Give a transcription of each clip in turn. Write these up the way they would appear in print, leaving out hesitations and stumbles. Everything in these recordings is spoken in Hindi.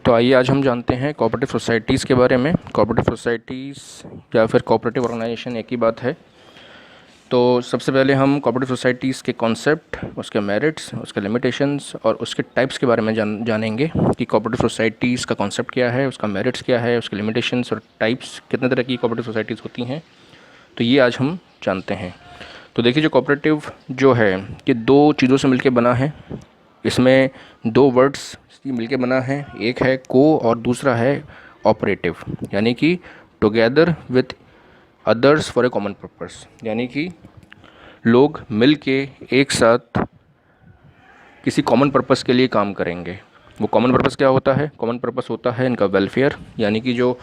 तो आइए आज हम जानते हैं कोऑपरेटिव सोसाइटीज़ के बारे में। कोऑपरेटिव सोसाइटीज़ या फिर कोऑपरेटिव ऑर्गेनाइजेशन एक ही बात है। तो सबसे पहले हम कोऑपरेटिव सोसाइटीज़ के कॉन्सेप्ट, उसके मेरिट्स, उसके लिमिटेशंस और उसके टाइप्स के बारे में जानेंगे कि कोऑपरेटिव सोसाइटीज़ का कॉन्सेप्ट क्या है, उसका मेरिट्स क्या है, उसके लिमिटेशंस और टाइप्स, कितने तरह की कोऑपरेटिव सोसाइटीज़ होती हैं। तो ये आज हम जानते हैं। तो देखिए, जो कोऑपरेटिव जो है ये दो चीज़ों से मिलकर बना है। इसमें दो वर्ड्स मिलके बना है, एक है को और दूसरा है ऑपरेटिव, यानी कि together with others for a common purpose, यानी कि लोग मिलके एक साथ किसी कॉमन पर्पस के लिए काम करेंगे। वो कॉमन पर्पस क्या होता है? कॉमन पर्पस होता है इनका वेलफेयर, यानी कि जो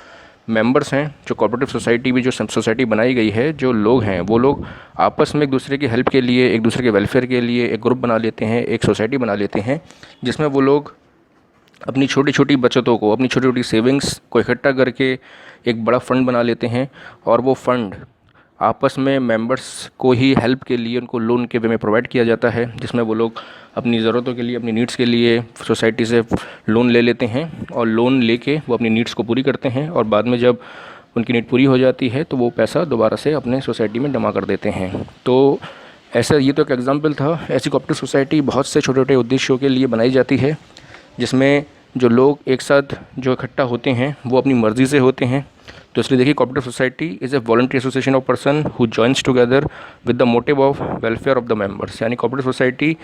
मेंबर्स हैं, जो कोऑपरेटिव सोसाइटी भी जो सोसाइटी बनाई गई है, जो लोग हैं वो लोग आपस में एक दूसरे की हेल्प के लिए, एक दूसरे के वेलफेयर के लिए एक ग्रुप बना लेते हैं, एक सोसाइटी बना लेते हैं, जिसमें वो लोग अपनी छोटी छोटी बचतों को, अपनी छोटी छोटी सेविंग्स को इकट्ठा करके एक बड़ा फ़ंड बना लेते हैं। और वो फ़ंड आपस में मेंबर्स को ही हेल्प के लिए उनको लोन के वे में प्रोवाइड किया जाता है, जिसमें वो लोग अपनी ज़रूरतों के लिए, अपनी नीड्स के लिए सोसाइटी से लोन ले लेते हैं और लोन लेके वो अपनी नीड्स को पूरी करते हैं। और बाद में जब उनकी नीड पूरी हो जाती है तो वो पैसा दोबारा से अपने सोसाइटी में जमा कर देते हैं। तो ऐसा, ये तो एक एग्जाम्पल था। ऐसी कोऑपरेटिव सोसाइटी बहुत से छोटे छोटे उद्देश्यों के लिए बनाई जाती है, जिसमें जो लोग एक साथ जो इकट्ठा होते हैं वो अपनी मर्ज़ी से होते हैं। तो इसलिए देखिए, cooperative society is a voluntary association of person who joins together with the motive of welfare of the members. यानी कोऑपरेटिव सोसाइटी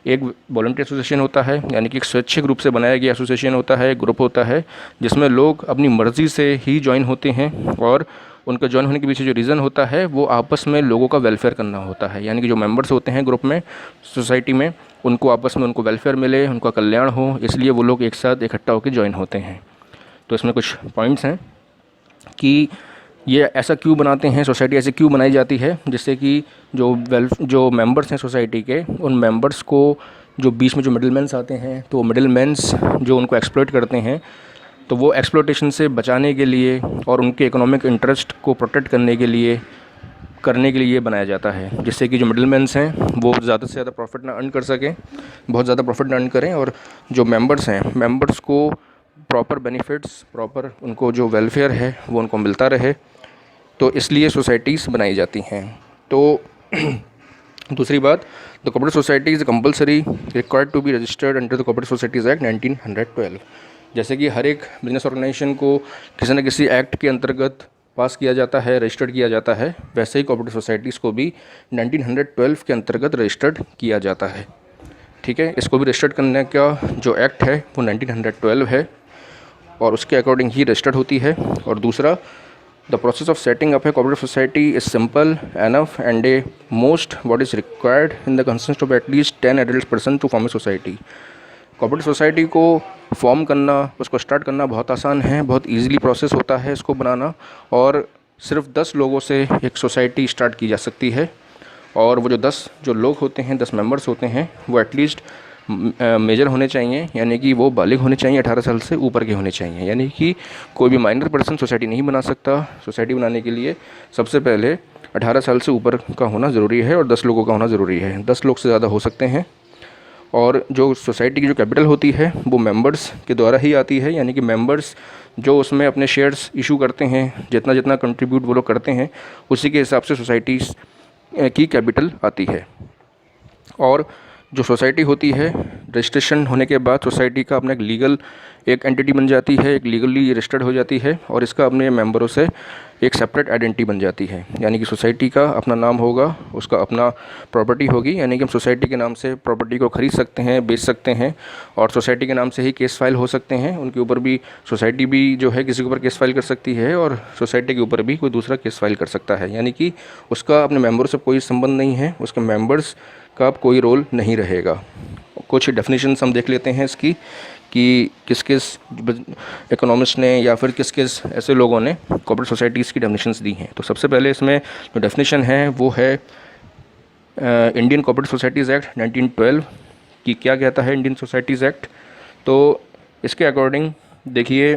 एक वॉलंटरी एसोसिएशन होता है, यानी कि एक स्वैच्छिक रूप से बनाया गया एसोसिएशन होता है, ग्रुप होता है, जिसमें लोग अपनी मर्ज़ी से ही ज्वाइन होते हैं। और उनका ज्वाइन होने के पीछे जो रीज़न होता है वो आपस में लोगों का वेलफेयर करना होता है। यानी कि जो मेंबर्स होते हैं ग्रुप में, सोसाइटी में, उनको आपस में उनको वेलफेयर मिले, उनका कल्याण हो, इसलिए वो लोग एक साथ इकट्ठा होकर ज्वाइन होते हैं। तो इसमें कुछ पॉइंट्स हैं कि ये ऐसा क्यों बनाते हैं, सोसाइटी ऐसे क्यों बनाई जाती है, जिससे कि जो मेंबर्स हैं सोसाइटी के, उन मेंबर्स को जो बीच में जो मिडिलमैन्स आते हैं, तो मिडिलमैन्स जो उनको एक्सप्लॉइट करते हैं, तो वो एक्सप्लॉइटेशन से बचाने के लिए और उनके इकोनॉमिक इंटरेस्ट को प्रोटेक्ट करने के लिए बनाया जाता है, जिससे कि जो मिडिलमैन्स हैं वो ज़्यादा से ज़्यादा प्रॉफिट ना अर्न कर सकें, बहुत ज़्यादा प्रॉफिट ना अर्न करें, और जो मेंबर्स हैं, मेंबर्स को प्रॉपर बेनिफिट्स, प्रॉपर उनको जो वेलफेयर है वो उनको मिलता रहे। तो इसलिए सोसाइटीज़ बनाई जाती हैं। तो दूसरी बात, the cooperative society is compulsory required to be registered under the cooperative societies act 1912। जैसे कि हर एक बिजनेस ऑर्गेनाइजेशन को किसी न किसी एक्ट के अंतर्गत पास किया जाता है, रजिस्टर्ड किया जाता है, वैसे ही कोऑपरेटिव सोसाइटीज़ को भी 1912 के अंतर्गत रजिस्टर्ड किया जाता है। ठीक है, इसको भी रजिस्टर्ड करने का जो एक्ट है वो 1912 है और उसके अकॉर्डिंग ही रजिस्टर्ड होती है। और दूसरा, the process of setting up a cooperative society is simple enough and a most what is required in the consist of at least 10 adult person to form a society. Cooperative society को फॉर्म करना, उसको स्टार्ट करना बहुत आसान है, बहुत इजीली प्रोसेस होता है इसको बनाना, और सिर्फ 10 लोगों से एक सोसाइटी स्टार्ट की जा सकती है। और वो जो 10 जो लोग होते हैं, 10 मेंबर्स होते हैं, वो एटलीस्ट मेजर होने चाहिए, यानी कि वो बालिग होने चाहिए, 18 साल से ऊपर के होने चाहिए। यानी कि कोई भी माइनर पर्सन सोसाइटी नहीं बना सकता। सोसाइटी बनाने के लिए सबसे पहले 18 साल से ऊपर का होना ज़रूरी है और 10 लोगों का होना ज़रूरी है। 10 लोग से ज़्यादा हो सकते हैं। और जो सोसाइटी की जो कैपिटल होती है वो मेंबर्स के द्वारा ही आती है, यानी कि मेंबर्स जो उसमें अपने शेयर्स इशू करते हैं, जितना जितना कंट्रीब्यूट वो लोग करते हैं, उसी के हिसाब से सोसाइटीज़ की कैपिटल आती है। और जो सोसाइटी होती है, रजिस्ट्रेशन होने के बाद सोसाइटी का अपना एक लीगल एक एंटिटी बन जाती है, एक लीगली रजिस्टर्ड हो जाती है, और इसका अपने मेंबरों से एक सेपरेट आइडेंटिटी बन जाती है। यानी कि सोसाइटी का अपना नाम होगा, उसका अपना प्रॉपर्टी होगी, यानी कि हम सोसाइटी के नाम से प्रॉपर्टी को खरीद सकते हैं, बेच सकते हैं, और सोसाइटी के नाम से ही केस फाइल हो सकते हैं। उनके ऊपर भी सोसाइटी भी जो है किसी के ऊपर केस फाइल कर सकती है, और सोसाइटी के ऊपर भी कोई दूसरा केस फाइल कर सकता है। यानी कि उसका अपने मेंबरों से कोई संबंध नहीं है, उसके मेंबर्स का अब कोई रोल नहीं रहेगा। कुछ डेफिनेशंस हम देख लेते हैं इसकी, कि किस किस इकोनॉमिस्ट ने या फिर किस किस ऐसे लोगों ने कॉर्पोरेट सोसाइटीज़ की डेफिनेशंस दी हैं। तो सबसे पहले इसमें जो डेफिनेशन है वो है इंडियन कॉर्पोरेट सोसाइटीज़ एक्ट 1912 की। क्या कहता है इंडियन सोसाइटीज़ एक्ट? तो इसके अकॉर्डिंग देखिए,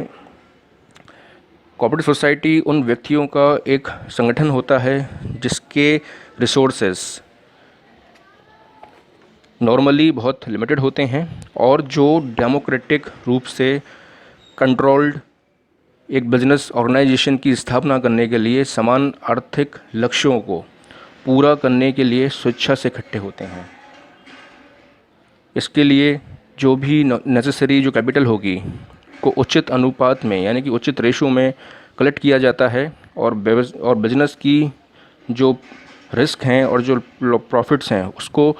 कॉर्पोरेट सोसाइटी उन व्यक्तियों का एक संगठन होता है जिसके रिसोर्सेज नॉर्मली बहुत लिमिटेड होते हैं और जो डेमोक्रेटिक रूप से कंट्रोल्ड एक बिजनेस ऑर्गेनाइजेशन की स्थापना करने के लिए समान आर्थिक लक्ष्यों को पूरा करने के लिए स्वेच्छा से इकट्ठे होते हैं। इसके लिए जो भी नेसेसरी जो कैपिटल होगी को उचित अनुपात में यानी कि उचित रेशो में कलेक्ट किया जाता है और बिजनेस की जो रिस्क हैं और जो प्रॉफिट्स हैं उसको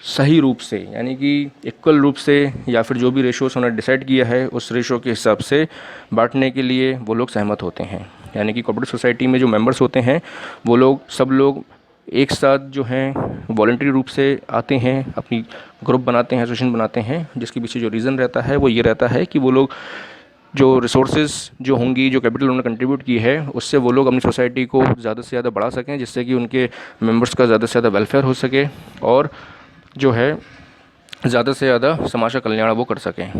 सही रूप से यानी कि इक्वल रूप से या फिर जो भी रेशोस उन्होंने डिसाइड किया है उस रेशो के हिसाब से बांटने के लिए वो लोग सहमत होते हैं। यानी कि कोऑपरेटिव सोसाइटी में जो मेंबर्स होते हैं वो लोग सब लोग एक साथ जो हैं वॉलंटरी रूप से आते हैं, अपनी ग्रुप बनाते हैं, एसोसिएशन बनाते हैं, जिसके पीछे जो रीज़न रहता है वो ये रहता है कि वो लोग जो रिसोर्सेज जो होंगी, जो कैपिटल उन्होंने कंट्रीब्यूट की है, उससे वो लोग अपनी सोसाइटी को ज़्यादा से ज़्यादा बढ़ा सकें, जिससे कि उनके मेंबर्स का ज़्यादा से ज़्यादा वेलफेयर हो सके और जो है ज़्यादा से ज़्यादा समाज का कल्याण वो कर सकें।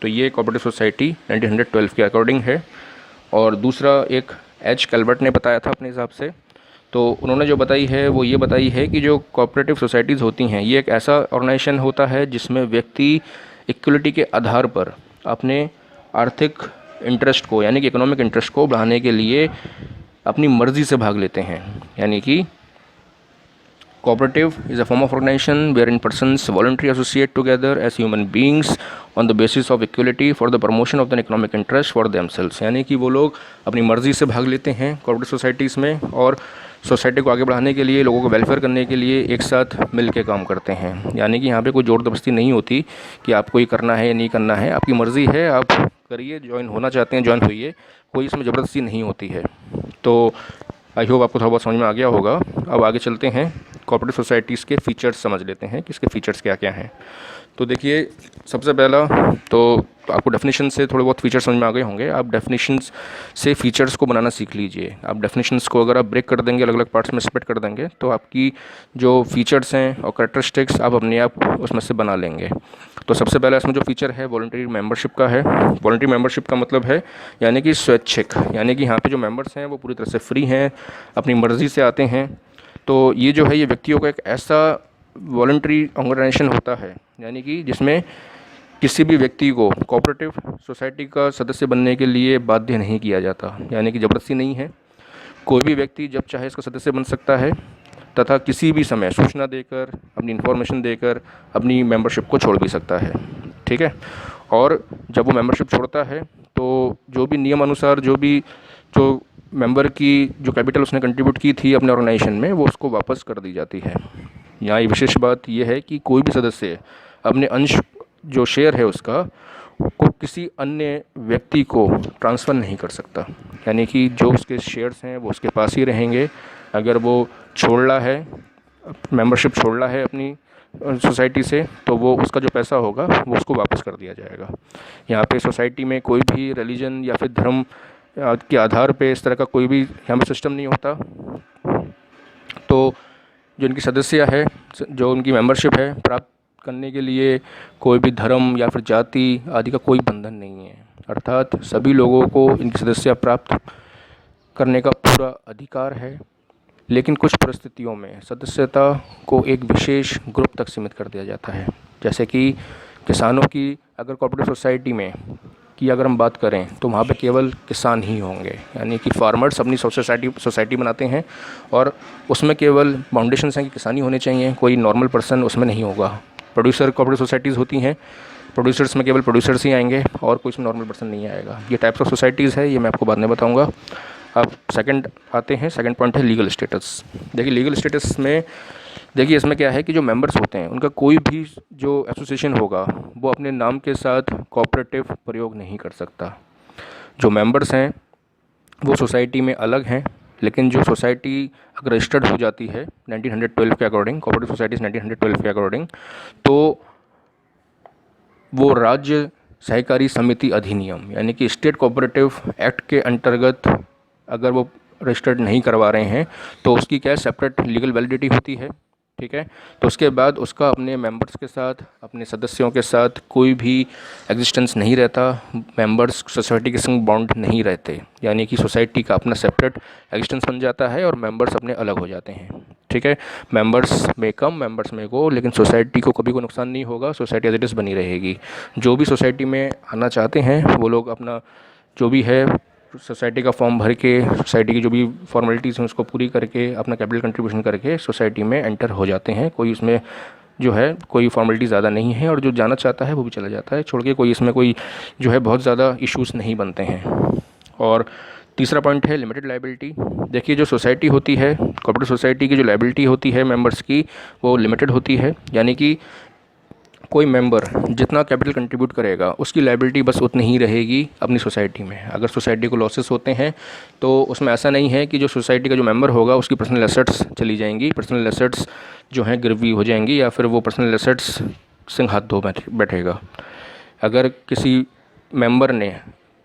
तो ये कोऑपरेटिव सोसाइटी 1912 के अकॉर्डिंग है। और दूसरा एक एच कैल्वर्ट ने बताया था अपने हिसाब से, तो उन्होंने जो बताई है वो ये बताई है कि जो कोऑपरेटिव सोसाइटीज़ होती हैं ये एक ऐसा ऑर्गेनाइजेशन होता है जिसमें व्यक्ति इक्वलिटी के आधार पर अपने आर्थिक इंटरेस्ट को यानी कि इकोनॉमिक इंटरेस्ट को बढ़ाने के लिए अपनी मर्ज़ी से भाग लेते हैं। यानी कि cooperative is a form of organization wherein persons voluntarily associate together as human beings on the basis of equality for the promotion of the economic interest for themselves। यानी कि वो लोग अपनी मर्ज़ी से भाग लेते हैं कोऑपरेटिव सोसाइटीज़ में और सोसाइटी को आगे बढ़ाने के लिए, लोगों को वेलफेयर करने के लिए एक साथ मिल के काम करते हैं। यानी कि यहाँ पे कोई ज़ोर ज़बरदस्ती नहीं होती कि आपको ये करना है या नहीं करना है, आपकी मर्ज़ी है, आप करिए, ज्वाइन होना चाहते हैं ज्वाइन होइए, कोई इसमें ज़बरदस्ती नहीं होती है। तो आई होप आपको थोड़ा बहुत समझ में आ गया होगा। अब आगे चलते हैं, कोऑपरेटिव सोसाइटीज़ के फ़ीचर्स समझ लेते हैं कि इसके फ़ीचर्स क्या क्या हैं। तो देखिए, सबसे पहला तो आपको डेफिनेशन से थोड़े बहुत फ़ीचर्स समझ में आ गए होंगे। आप डेफिनेशंस से फ़ीचर्स को बनाना सीख लीजिए। आप डेफिनेशंस को अगर आप ब्रेक कर देंगे, अलग अलग पार्ट्स में स्प्लिट कर देंगे, तो आपकी जो फ़ीचर्स हैं और कैरेक्टरिस्टिक्स आप अपने आप उसमें से बना लेंगे। तो सबसे पहला इसमें जो फ़ीचर है वॉलंटरी मेंबरशिप का है। वॉलंटरी मेंबरशिप का मतलब है यानी कि स्वैच्छिक, यानी कि यहाँ पे जो मेंबर्स हैं वो पूरी तरह से फ्री हैं, अपनी मर्ज़ी से आते हैं। तो ये जो है ये व्यक्तियों का एक ऐसा वॉलंटरी ऑर्गेनाइजेशन होता है यानी कि जिसमें किसी भी व्यक्ति को कोऑपरेटिव सोसाइटी का सदस्य बनने के लिए बाध्य नहीं किया जाता, यानी कि ज़बरदस्ती नहीं है। कोई भी व्यक्ति जब चाहे इसका सदस्य बन सकता है तथा किसी भी समय सूचना देकर, अपनी इन्फॉर्मेशन देकर अपनी मेंबरशिप को छोड़ भी सकता है। ठीक है। और जब वो मेंबरशिप छोड़ता है तो जो भी नियम अनुसार जो मेंबर की जो कैपिटल उसने कंट्रीब्यूट की थी अपने ऑर्गेनाइजेशन में, वो उसको वापस कर दी जाती है। यहाँ विशेष बात यह है कि कोई भी सदस्य अपने अंश जो शेयर है उसका को किसी अन्य व्यक्ति को ट्रांसफ़र नहीं कर सकता, यानी कि जो उसके शेयर्स हैं वो उसके पास ही रहेंगे। अगर वो छोड़ रहा है, मेंबरशिप छोड़ रहा है अपनी सोसाइटी से, तो वो उसका जो पैसा होगा वो उसको वापस कर दिया जाएगा। यहाँ पे सोसाइटी में कोई भी रिलीजन या फिर धर्म के आधार पे इस तरह का कोई भी यहाँ पे सिस्टम नहीं होता। तो जो इनकी सदस्य है, जो उनकी मेंबरशिप है, प्राप्त करने के लिए कोई भी धर्म या फिर जाति आदि का कोई बंधन नहीं है, अर्थात सभी लोगों को इनकी सदस्यता प्राप्त करने का पूरा अधिकार है। लेकिन कुछ परिस्थितियों में सदस्यता को एक विशेष ग्रुप तक सीमित कर दिया जाता है। जैसे कि किसानों की अगर कोऑपरेटिव सोसाइटी में की अगर हम बात करें तो वहाँ पे केवल किसान ही होंगे, यानी कि फार्मर्स अपनी सोसाइटी बनाते हैं और उसमें केवल फाउंडेशंस हैं कि किसानी होने चाहिए, कोई नॉर्मल पर्सन उसमें नहीं होगा। प्रोड्यूसर कोऑपरेटिव सोसाइटीज़ होती हैं, प्रोड्यूसर्स में केवल प्रोड्यूसर्स ही आएंगे और कोई इसमें नॉर्मल पर्सन नहीं आएगा। ये टाइप्स ऑफ सोसाइटीज़ है, ये मैं आपको बाद में बताऊँगा। अब सेकंड आते हैं, सेकंड पॉइंट है लीगल स्टेटस। देखिए लीगल स्टेटस में देखिए इसमें क्या है कि जो मेंबर्स होते हैं उनका कोई भी जो एसोसिएशन होगा वो अपने नाम के साथ कोऑपरेटिव प्रयोग नहीं कर सकता। जो मेंबर्स हैं वो सोसाइटी में अलग हैं, लेकिन जो सोसाइटी अगर रजिस्टर्ड हो जाती है 1912 के अकॉर्डिंग, कोऑपरेटिव सोसाइटीज़ 1912 के अकॉर्डिंग, तो वो राज्य सहकारी समिति अधिनियम यानी कि स्टेट कोऑपरेटिव एक्ट के अंतर्गत अगर वो रजिस्टर्ड नहीं करवा रहे हैं तो उसकी क्या सेपरेट लीगल वैलिडिटी होती है। ठीक है। तो उसके बाद उसका अपने मेंबर्स के साथ, अपने सदस्यों के साथ कोई भी एग्जिस्टेंस नहीं रहता, मेंबर्स सोसाइटी के संग बॉन्ड नहीं रहते, यानी कि सोसाइटी का अपना सेपरेट एग्जिस्टेंस बन जाता है और मेंबर्स अपने अलग हो जाते हैं। ठीक है, मेंबर्स में कम, मेंबर्स में को, लेकिन सोसाइटी को कभी कोई नुकसान नहीं होगा, सोसाइटी एज इट इज़ बनी रहेगी। जो भी सोसाइटी में आना चाहते हैं वो लोग अपना जो भी है सोसाइटी का फॉर्म भर के, सोसाइटी की जो भी फॉर्मेलिटीज़ हैं उसको पूरी करके, अपना कैपिटल कंट्रीब्यूशन करके सोसाइटी में एंटर हो जाते हैं। कोई उसमें जो है कोई फॉर्मेलिटी ज़्यादा नहीं है, और जो जाना चाहता है वो भी चला जाता है, छोड़ के कोई इसमें कोई जो है बहुत ज़्यादा इश्यूज़ नहीं बनते हैं। और तीसरा पॉइंट है लिमिटेड लायबिलिटी। देखिए, जो सोसाइटी होती है, कोऑपरेटिव सोसाइटी की जो लायबिलिटी होती है मेंबर्स की, वो लिमिटेड होती है। यानी कि कोई मेंबर जितना कैपिटल कंट्रीब्यूट करेगा उसकी लायबिलिटी बस उतनी ही रहेगी अपनी सोसाइटी में। अगर सोसाइटी को लॉसेस होते हैं तो उसमें ऐसा नहीं है कि जो सोसाइटी का जो मेंबर होगा उसकी पर्सनल एसेट्स चली जाएंगी, पर्सनल एसेट्स जो हैं गिरवी हो जाएंगी, या फिर वो पर्सनल एसेट्स सिंह हाथ धो बैठेगा। अगर किसी मेंबर ने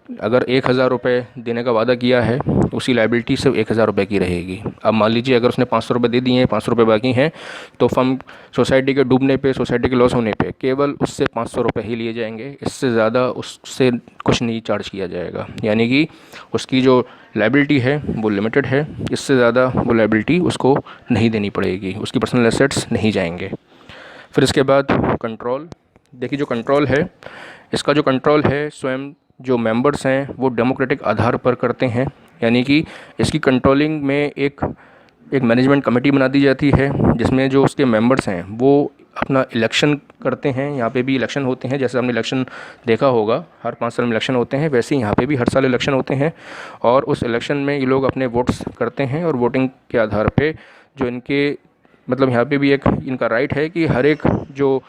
अगर 1,000 रुपये देने का वादा किया है, उसकी लायबिलिटी सिर्फ 1,000 रुपये की रहेगी। अब मान लीजिए अगर उसने 500 रुपये दे दिए हैं, 500 रुपये बाकी हैं, तो फर्म सोसाइटी के डूबने पे, सोसाइटी के लॉस होने पे केवल उससे 500 रुपये ही लिए जाएंगे, इससे ज़्यादा उससे कुछ नहीं चार्ज किया जाएगा। यानी कि उसकी जो लायबिलिटी है वो लिमिटेड है, इससे ज़्यादा वो लायबिलिटी उसको नहीं देनी पड़ेगी, उसकी पर्सनल एसेट्स नहीं जाएंगे। फिर इसके बाद कंट्रोल। देखिए, जो कंट्रोल है, इसका जो कंट्रोल है स्वयं जो मेंबर्स हैं वो डेमोक्रेटिक आधार पर करते हैं। यानी कि इसकी कंट्रोलिंग में एक मैनेजमेंट कमेटी बना दी जाती है, जिसमें जो उसके मेंबर्स हैं वो अपना इलेक्शन करते हैं। यहाँ पे भी इलेक्शन होते हैं, जैसे आपने इलेक्शन देखा होगा हर 5 साल में इलेक्शन होते हैं, वैसे ही यहाँ पे भी हर साल इलेक्शन होते हैं। और उस इलेक्शन में ये लोग अपने वोट्स करते हैं, और वोटिंग के आधार पे जो इनके मतलब यहाँ पे भी एक इनका राइट है कि हर एक जो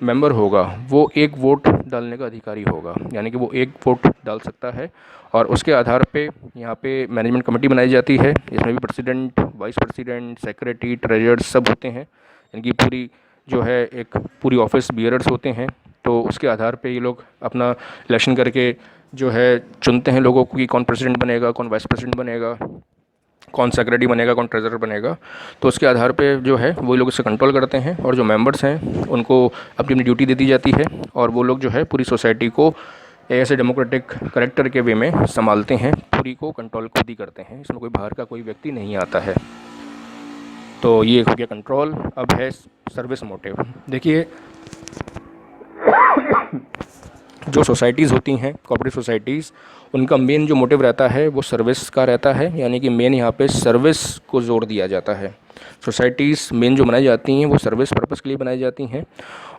मेंबर होगा वो एक वोट डालने का अधिकारी होगा। यानी कि वो एक वोट डाल सकता है, और उसके आधार पे यहाँ पे मैनेजमेंट कमेटी बनाई जाती है। इसमें भी president, vice president, secretary, treasurer सब होते हैं। इनकी पूरी जो है एक पूरी ऑफिस बियरर्स होते हैं। तो उसके आधार पे ये लोग अपना इलेक्शन करके जो है चुनते हैं लोगों को कि कौन प्रेसिडेंट बनेगा, कौन वाइस प्रेसिडेंट बनेगा, कौन सेक्रेटरी बनेगा, कौन ट्रेजरर बनेगा। तो उसके आधार पे जो है वही लोग इसे कंट्रोल करते हैं, और जो मेंबर्स हैं उनको अपनी अपनी ड्यूटी दे दी जाती है, और वो लोग जो है पूरी सोसाइटी को ऐसे डेमोक्रेटिक करेक्टर के वे में संभालते हैं, पूरी को कंट्रोल खुद ही करते हैं, इसमें कोई बाहर का कोई व्यक्ति नहीं आता है। तो ये हो गया कंट्रोल। अब है सर्विस मोटिव। देखिए, जो सोसाइटीज़ होती हैं, कोऑपरेटिव सोसाइटीज़, उनका मेन जो मोटिव रहता है वो सर्विस का रहता है। यानी कि मेन यहाँ पे सर्विस को जोर दिया जाता है। सोसाइटीज़ मेन जो बनाई जाती हैं वो सर्विस पर्पस के लिए बनाई जाती हैं,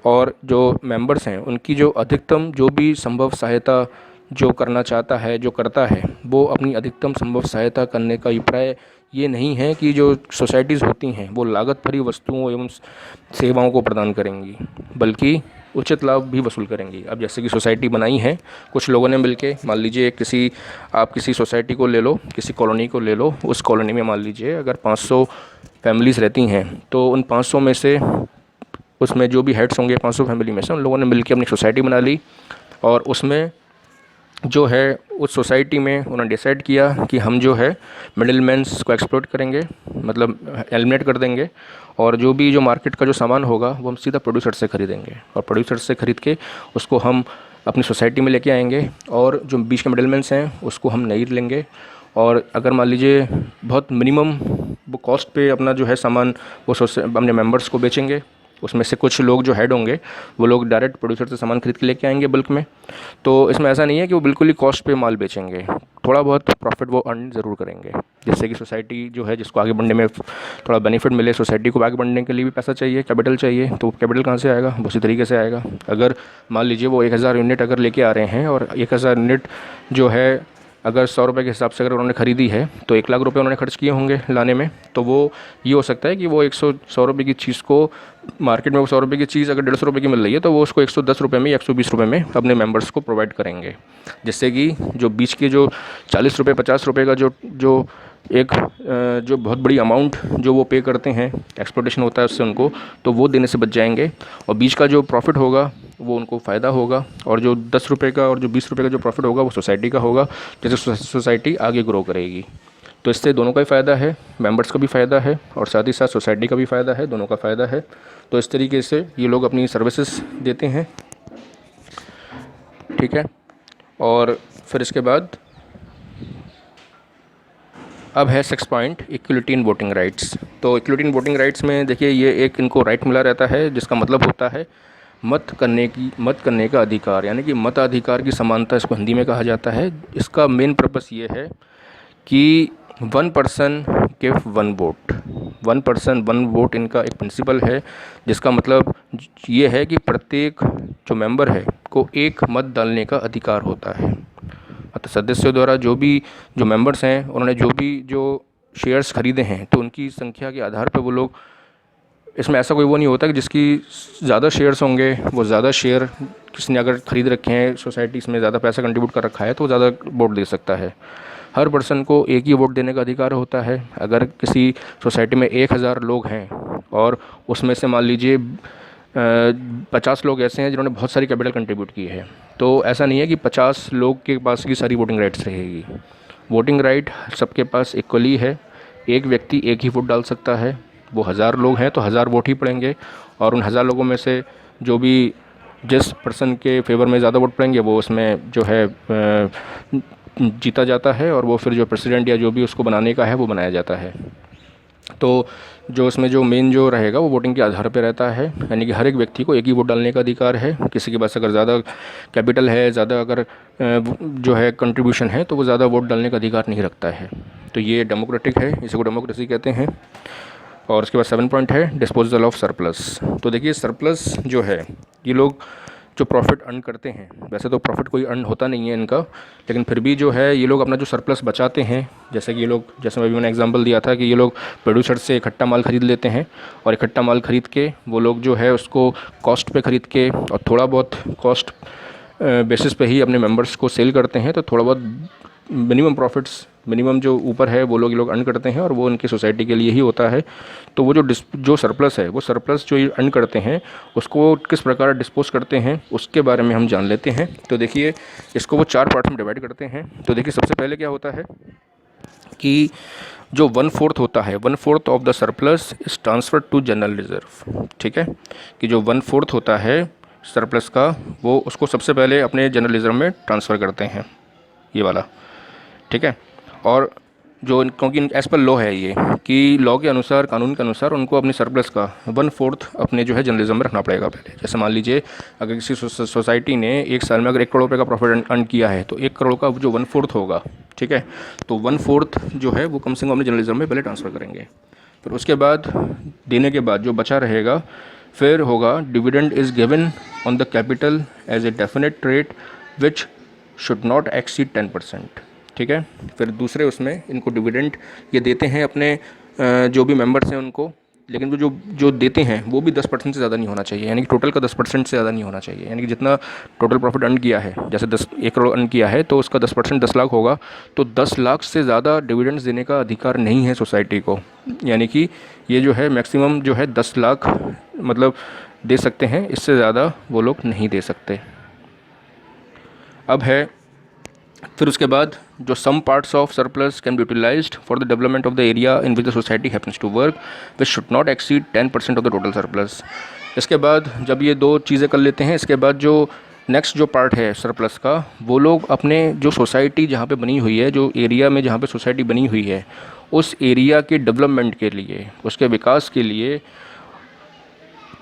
और जो मेंबर्स हैं उनकी जो अधिकतम जो भी संभव सहायता जो करना चाहता है, जो करता है, वो अपनी अधिकतम संभव सहायता करने का अभिप्राय ये नहीं है कि जो सोसाइटीज़ होती हैं वो लागत भरी वस्तुओं एवं सेवाओं को प्रदान करेंगी, बल्कि उचित लाभ भी वसूल करेंगी। अब जैसे कि सोसाइटी बनाई है कुछ लोगों ने मिलके, मान लीजिए आप किसी सोसाइटी को ले लो, किसी कॉलोनी को ले लो, उस कॉलोनी में मान लीजिए अगर 500 फैमिलीज़ रहती हैं, तो उन 500 में से उसमें जो भी हेड्स होंगे 500 फैमिली में से, उन लोगों ने मिलकर अपनी सोसाइटी बना ली, और उसमें जो है उस सोसाइटी में उन्होंने डिसाइड किया कि हम जो है मिडिलमैन्स को एक्सप्लॉइट करेंगे, मतलब एलिमिनेट कर देंगे, और जो भी जो मार्केट का जो सामान होगा वो हम सीधा प्रोड्यूसर से खरीदेंगे, और प्रोड्यूसर से ख़रीद के उसको हम अपनी सोसाइटी में लेके आएंगे, और जो बीच के मिडिलमैन्स हैं उसको हम नहीं लेंगे। और अगर मान लीजिए बहुत मिनिमम वो कॉस्ट पे अपना जो है सामान वो अपने मेंबर्स को बेचेंगे, उसमें से कुछ लोग जो हेड होंगे वो लोग डायरेक्ट प्रोड्यूसर से सामान खरीद के लेके आएंगे बल्क में। तो इसमें ऐसा नहीं है कि वो बिल्कुल ही कॉस्ट पे माल बेचेंगे, थोड़ा बहुत प्रॉफिट वो अर्न ज़रूर करेंगे, जिससे कि सोसाइटी जो है जिसको आगे बढ़ने में थोड़ा बेनिफिट मिले। सोसाइटी को आगे बढ़ने के लिए भी पैसा चाहिए, कैपिटल चाहिए, तो कैपिटल कहाँ से आएगा? उसी तरीके से आएगा। अगर मान लीजिए वो 1,000 यूनिट अगर लेके आ रहे हैं, और 1,000 यूनिट जो है अगर 100 रुपये के हिसाब से अगर उन्होंने ख़रीदी है, तो 1,00,000 रुपये उन्होंने खर्च किए होंगे लाने में, तो वो ये हो सकता है कि वो 100 रुपये की चीज़ को मार्केट में, वो 100 रुपये की चीज़ अगर 150 रुपये की मिल रही है, तो वो उसको 110 रुपये में, 120 रुपये में अपने मेंबर्स को प्रोवाइड करेंगे, जिससे कि जो बीच के जो 40 रुपये 50 रुपये का जो बहुत बड़ी अमाउंट जो वो पे करते हैं, एक्सप्लोटेशन होता है उससे उनको, तो वो देने से बच जाएंगे, और बीच का जो प्रॉफिट होगा वो उनको फ़ायदा होगा, और जो 10 रुपये का और जो 20 रुपये का जो प्रॉफिट होगा वो सोसाइटी का होगा, जैसे सोसाइटी आगे ग्रो करेगी। तो इससे दोनों का ही फ़ायदा है, मेंबर्स का भी फ़ायदा है और साथ ही साथ सोसाइटी का भी फ़ायदा है, दोनों का फ़ायदा है। तो इस तरीके से ये लोग अपनी सर्विसेज देते हैं, ठीक है। और फिर इसके बाद अब है 6 point equality in voting rights. तो इक्वलिटी इन वोटिंग राइट्स में देखिए ये एक इनको राइट मिला रहता है, जिसका मतलब होता है मत करने का अधिकार, यानी कि मताधिकार की समानता इसको हिंदी में कहा जाता है। इसका मेन पर्पस ये है कि 1 person give 1 vote, 1 person 1 vote इनका एक प्रिंसिपल है, जिसका मतलब ये है कि प्रत्येक जो मेंबर है को एक मत डालने का अधिकार होता है। मतलब सदस्यों द्वारा जो मेंबर्स हैं उन्होंने जो शेयर्स खरीदे हैं, तो उनकी संख्या के आधार पर वो लोग, इसमें ऐसा कोई वो नहीं होता कि जिसकी ज़्यादा शेयर्स होंगे वो ज़्यादा शेयर किसी ने अगर ख़रीद रखे हैं, सोसाइटी इसमें ज़्यादा पैसा कंट्रीब्यूट कर रखा है तो वो ज़्यादा वोट दे सकता है। हर पर्सन को एक ही वोट देने का अधिकार होता है। अगर किसी सोसाइटी में 1000 लोग हैं और उसमें से मान लीजिए 50 लोग ऐसे हैं जिन्होंने बहुत सारी कैपिटल कंट्रीब्यूट की है, तो ऐसा नहीं है कि 50 लोग के पास की सारी वोटिंग राइट्स रहेगी। वोटिंग राइट सबके पास इक्वली है। एक व्यक्ति एक ही वोट डाल सकता है। वो 1000 लोग हैं तो 1000 वोट ही पड़ेंगे, और उन 1000 लोगों में से जो भी जिस पर्सन के फेवर में ज़्यादा वोट पड़ेंगे वो उसमें जो है जीता जाता है, और वो फिर जो प्रेसिडेंट या जो भी उसको बनाने का है वो बनाया जाता है। तो जो उसमें जो मेन जो रहेगा वो वोटिंग के आधार पे रहता है, यानी कि हर एक व्यक्ति को एक ही वोट डालने का अधिकार है। किसी के पास अगर ज़्यादा कैपिटल है, ज़्यादा अगर जो है कंट्रीब्यूशन है, तो वो ज़्यादा वोट डालने का अधिकार नहीं रखता है। तो ये डेमोक्रेटिक है, इसी को डेमोक्रेसी कहते हैं। और उसके बाद 7 पॉइंट है डिस्पोजल ऑफ सरप्लस। तो देखिए सरप्लस जो है, ये लोग जो प्रॉफिट अर्न करते हैं, वैसे तो प्रॉफिट कोई अर्न होता नहीं है इनका, लेकिन फिर भी जो है ये लोग अपना जो सरप्लस बचाते हैं, जैसे कि ये लोग, जैसे अभी मैंने एग्जांपल दिया था कि ये लोग प्रोड्यूसर से इकट्ठा माल ख़रीद लेते हैं, और इकट्ठा माल ख़रीद के वो लोग जो है उसको कॉस्ट पे ख़रीद के और थोड़ा बहुत कॉस्ट बेसिस पे ही अपने मेंबर्स को सेल करते हैं। तो थोड़ा बहुत मिनिमम प्रॉफिट्स, मिनिमम जो ऊपर है वो लोग अर्न करते हैं, और वो उनकी सोसाइटी के लिए ही होता है। तो वो जो सरप्लस है, वो सरप्लस जो ये अर्न करते हैं उसको किस प्रकार डिस्पोज करते हैं उसके बारे में हम जान लेते हैं। तो देखिए इसको वो 4 पार्ट में डिवाइड करते हैं। तो देखिए सबसे पहले क्या होता है कि जो 1/4 होता है, 1/4 of the surplus is transfer to general reserve. ठीक है, कि जो 1/4 होता है सरप्लस का, वो उसको सबसे पहले अपने जनरल रिजर्व में ट्रांसफ़र करते हैं, ये वाला। ठीक है, और जो क्योंकि एज़ पर लॉ है ये, कि लॉ के अनुसार, कानून के अनुसार उनको अपनी सरप्लस का 1/4 अपने जो है जर्नलिज्म में रखना पड़ेगा पहले। जैसे मान लीजिए अगर किसी सोसाइटी ने एक साल में अगर 1 करोड़ रुपये का प्रॉफिट अर्न किया है, तो 1 करोड़ का जो 1/4 होगा, ठीक है, तो 1/4 जो है वो कम से कम अपने जर्नलिज्म में पहले ट्रांसफ़र करेंगे। फिर उसके बाद देने के बाद जो बचा रहेगा फिर होगा dividend is given on the capital as a definite rate which should not exceed 10%। ठीक है, फिर दूसरे उसमें इनको डिविडेंड ये देते हैं अपने जो भी मेंबर्स हैं उनको, लेकिन वो जो देते हैं वो भी 10% से ज़्यादा नहीं होना चाहिए, यानी कि टोटल का 10% से ज़्यादा नहीं होना चाहिए। यानी कि जितना टोटल प्रॉफिट अर्न किया है, जैसे 1 करोड़ अर्न किया है तो उसका 10% 10 लाख होगा, तो 10 लाख से ज़्यादा डिविडेंड्स देने का अधिकार नहीं है सोसाइटी को। यानी कि ये जो है मैक्सिमम जो है 10 लाख मतलब दे सकते हैं, इससे ज़्यादा वो लोग नहीं दे सकते। अब है फिर उसके बाद जो some parts of surplus can be utilised for the development of the area in which the society happens to work which should not exceed 10% of the total surplus. इसके बाद जब ये 2 चीज़ें कर लेते हैं, इसके बाद जो नेक्स्ट जो पार्ट है सरप्लस का, वो लोग अपने जो सोसाइटी जहाँ पे बनी हुई है, जो एरिया में जहाँ पे सोसाइटी बनी हुई है, उस एरिया के डेवलपमेंट के लिए, उसके विकास के लिए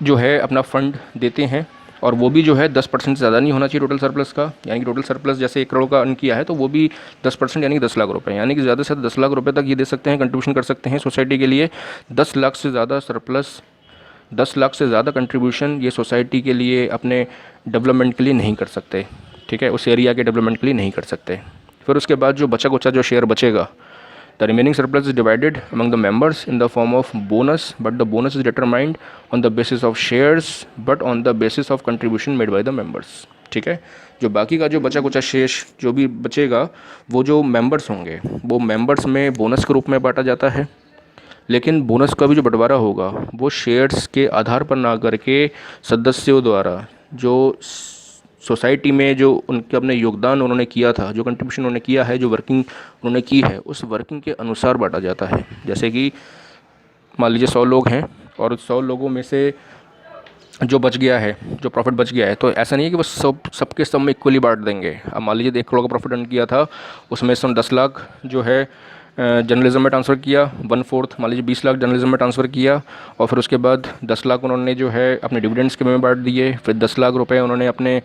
जो है अपना फ़ंड देते हैं। और वो भी जो है 10% से ज़्यादा नहीं होना चाहिए टोटल सरप्लस का। यानी कि टोटल सरप्लस जैसे 1 करोड़ का अर्न किया है तो वो भी 10% यानी कि 10 लाख रुपए, यानी कि ज़्यादा से ज़्यादा 10 लाख रुपए तक ये दे सकते हैं, कंट्रीब्यूशन कर सकते हैं सोसाइटी के लिए। 10 लाख से ज़्यादा सरप्लस, 10 लाख से ज़्यादा कंट्रीब्यूशन ये सोसाइटी के लिए अपने डेवलपमेंट के लिए नहीं कर सकते। ठीक है, उस एरिया के डेवलपमेंट के लिए नहीं कर सकते। फिर उसके बाद जो बचा कुचा जो शेयर बचेगा, the remaining surplus is divided among the members in the form of bonus, but the bonus is determined on the basis of shares but on the basis of contribution made by the members। ठीक है, जो बाकी का जो बचा कुचा शेष जो भी बचेगा वो जो मेंबर्स होंगे वो मेंबर्स में बोनस के रूप में बांटा जाता है, लेकिन बोनस का भी जो बंटवारा होगा वो शेयर्स के आधार पर ना करके सदस्यों द्वारा जो सोसाइटी में जो उनके अपने योगदान उन्होंने किया था, जो कंट्रीब्यूशन उन्होंने किया है, जो वर्किंग उन्होंने की है, उस वर्किंग के अनुसार बांटा जाता है। जैसे कि मान लीजिए 100 लोग हैं और 100 लोगों में से जो बच गया है, जो प्रॉफिट बच गया है, तो ऐसा नहीं है कि बस सबके सब में इक्वली बांट देंगे। अब मान लीजिए 1 करोड़ का प्रॉफिट अर्न किया था, उसमें से 10 लाख जो है जर्नलिज्म में ट्रांसफ़र किया, 1/4 मान लीजिए 20 लाख जर्नलिज्म में ट्रांसफ़र किया, और फिर उसके बाद 10 लाख उन्होंने जो है अपने डिविडेंड्स के में बांट दिए, फिर 10 लाख रुपए उन्होंने अपने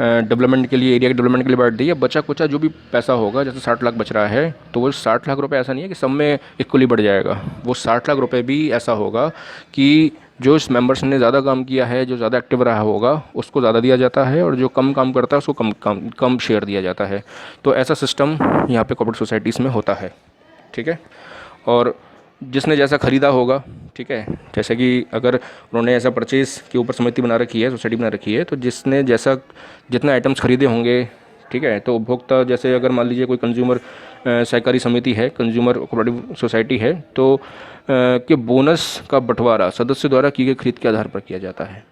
डेवलपमेंट के लिए, एरिया के डेवलपमेंट के लिए बांट दिया। बचा कुचा जो भी पैसा होगा, जैसे 60 लाख बच रहा है, तो वो 60 लाख रुपए ऐसा नहीं है कि सब में इक्वली बढ़ जाएगा। वो 60 लाख रुपए भी ऐसा होगा कि जो इस मेंबर्स ने ज़्यादा काम किया है, जो ज़्यादा एक्टिव रहा होगा, उसको ज़्यादा दिया जाता है, और जो कम काम करता है उसको कम शेयर दिया जाता है। तो ऐसा सिस्टम यहाँ पे कोऑपरेटिव सोसाइटीज़ में होता है, ठीक है। और जिसने जैसा ख़रीदा होगा, ठीक है, जैसे कि अगर उन्होंने ऐसा परचेज़ के ऊपर समिति बना रखी है, सोसाइटी बना रखी है, तो जिसने जैसा जितने आइटम्स खरीदे होंगे, ठीक है, तो उपभोक्ता, जैसे अगर मान लीजिए कोई कंज्यूमर सहकारी समिति है, कंज्यूमर कोऑपरेटिव सोसाइटी है, तो कि बोनस का बंटवारा सदस्य द्वारा की गई खरीद के आधार पर किया जाता है,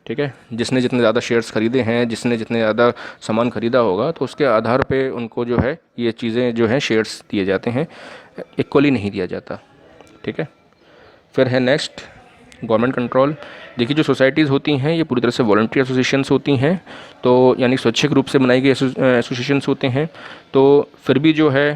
ठीक है। जिसने जितने ज़्यादा शेयर्स खरीदे हैं, जिसने जितने ज़्यादा सामान खरीदा होगा, तो उसके आधार पे उनको जो है ये चीज़ें जो हैं शेयर्स दिए जाते हैं, इक्वली नहीं दिया जाता, ठीक है। फिर है नेक्स्ट गवर्नमेंट कंट्रोल। देखिए, जो सोसाइटीज़ होती हैं ये पूरी तरह से वॉलंटरी एसोसिएशंस होती हैं, तो यानी स्वैच्छिक रूप से बनाई गई एसोसिएशंस होते हैं। तो फिर भी जो है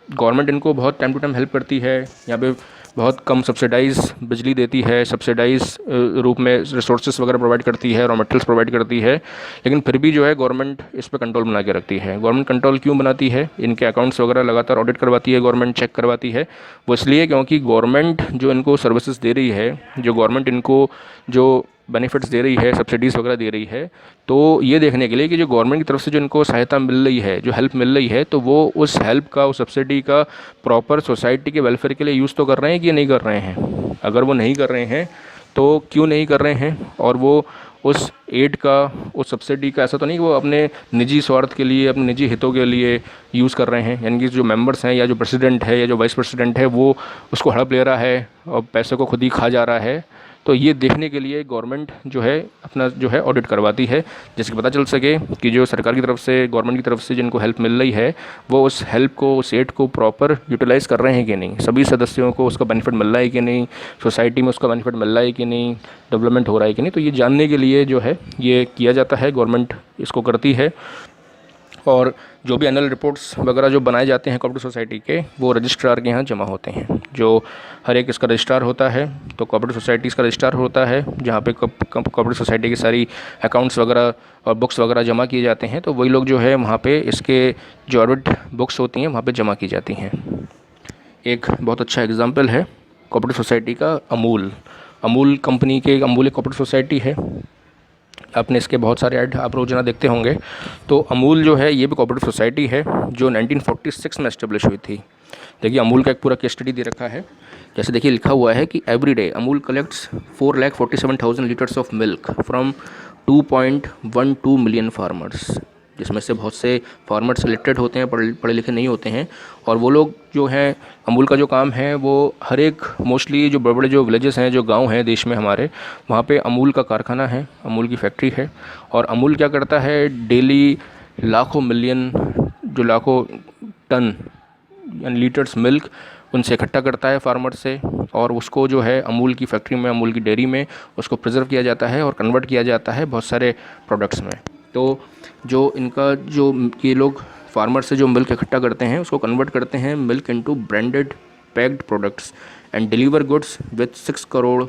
गवर्नमेंट इनको बहुत टाइम टू टाइम हेल्प करती है। यहाँ पे बहुत कम सब्सिडाइज़ बिजली देती है, सब्सिडाइज़ रूप में रिसोर्सेज वगैरह प्रोवाइड करती है, रॉ मटेरियल्स प्रोवाइड करती है, लेकिन फिर भी जो है गवर्नमेंट इस पर कंट्रोल बना के रखती है। गवर्नमेंट कंट्रोल क्यों बनाती है? इनके अकाउंट्स वगैरह लगातार ऑडिट करवाती है गवर्नमेंट, चेक करवाती है। वो इसलिए क्योंकि गवर्नमेंट जो इनको सर्विसेज दे रही है, जो गवर्नमेंट इनको जो बेनिफिट्स दे रही है, सब्सिडीज़ वगैरह दे रही है, तो ये देखने के लिए कि जो गवर्नमेंट की तरफ से जो इनको सहायता मिल रही है, जो हेल्प मिल रही है, तो वो उस हेल्प का, उस सब्सिडी का प्रॉपर सोसाइटी के वेलफेयर के लिए यूज़ तो कर रहे हैं कि नहीं कर रहे हैं। अगर वो नहीं कर रहे हैं तो क्यों नहीं कर रहे हैं, और वो उस एड का, उस सब्सिडी का ऐसा तो नहीं कि वो अपने निजी स्वार्थ के लिए, अपने निजी हितों के लिए यूज़ कर रहे हैं। यानी कि जो मेंबर्स हैं, या जो प्रेसिडेंट है, या जो वाइस प्रेसिडेंट है, वो उसको हड़प ले रहा है और पैसे को खुद ही खा जा रहा है। तो ये देखने के लिए गवर्नमेंट जो है अपना जो है ऑडिट करवाती है, जिससे पता चल सके कि जो सरकार की तरफ से, गवर्नमेंट की तरफ से जिनको हेल्प मिल रही है, वो उस हेल्प को, उस एड को प्रॉपर यूटिलाइज़ कर रहे हैं कि नहीं, सभी सदस्यों को उसका बेनिफिट मिल रहा है कि नहीं, सोसाइटी में उसका बेनिफिट मिल रहा है कि नहीं, डेवलपमेंट हो रहा है कि नहीं। तो ये जानने के लिए जो है ये किया जाता है, गवर्नमेंट इसको करती है। और जो भी एनुअल रिपोर्ट्स वगैरह जो बनाए जाते हैं कोऑपरेटिव सोसाइटी के, वो रजिस्ट्रार के यहाँ जमा होते हैं। जो हर एक इसका रजिस्ट्रार होता है, तो कोऑपरेटिव सोसाइटीज़ का रजिस्ट्रार होता है, जहाँ पे कोऑपरेटिव सोसाइटी की सारी अकाउंट्स वगैरह और बुक्स वगैरह जमा किए जाते हैं। तो वही लोग जो है वहाँ पे इसके जो ऑडिट बुक्स होती हैं वहाँ पे जमा की जाती हैं। एक बहुत अच्छा एग्जाम्पल है कोऑपरेटिव सोसाइटी का अमूल कंपनी के, अमूल एक कोऑपरेटिव सोसाइटी है। आपने इसके बहुत सारे ऐड आप रोज़ाना देखते होंगे। तो अमूल जो है ये भी कोऑपरेटिव सोसाइटी है जो 1946 में एस्टेब्लिश हुई थी। देखिए, अमूल का एक पूरा केस स्टडी दे रखा है। जैसे देखिए लिखा हुआ है कि every day Amul collects 4,47,000 litres of milk from 2.12 million farmers, जिसमें से बहुत से फार्मर्स इलिटरेट होते हैं, पढ़े लिखे नहीं होते हैं। और वो लोग जो हैं, अमूल का जो काम है वो हर एक, मोस्टली जो बड़े बड़े जो विलेजेस हैं, जो गांव हैं देश में हमारे, वहाँ पे अमूल का कारखाना है, अमूल की फैक्ट्री है। और अमूल क्या करता है, डेली लाखों मिलियन, जो लाखों टन यानी लीटर्स मिल्क उनसे इकट्ठा करता है फार्मर से, और उसको जो है अमूल की फैक्ट्री में, अमूल की डेयरी में उसको प्रिजर्व किया जाता है और कन्वर्ट किया जाता है बहुत सारे प्रोडक्ट्स में। तो जो इनका जो ये लोग फार्मर से जो मिल्क इकट्ठा करते हैं उसको कन्वर्ट करते हैं milk into branded packed products and deliver goods with 6 crore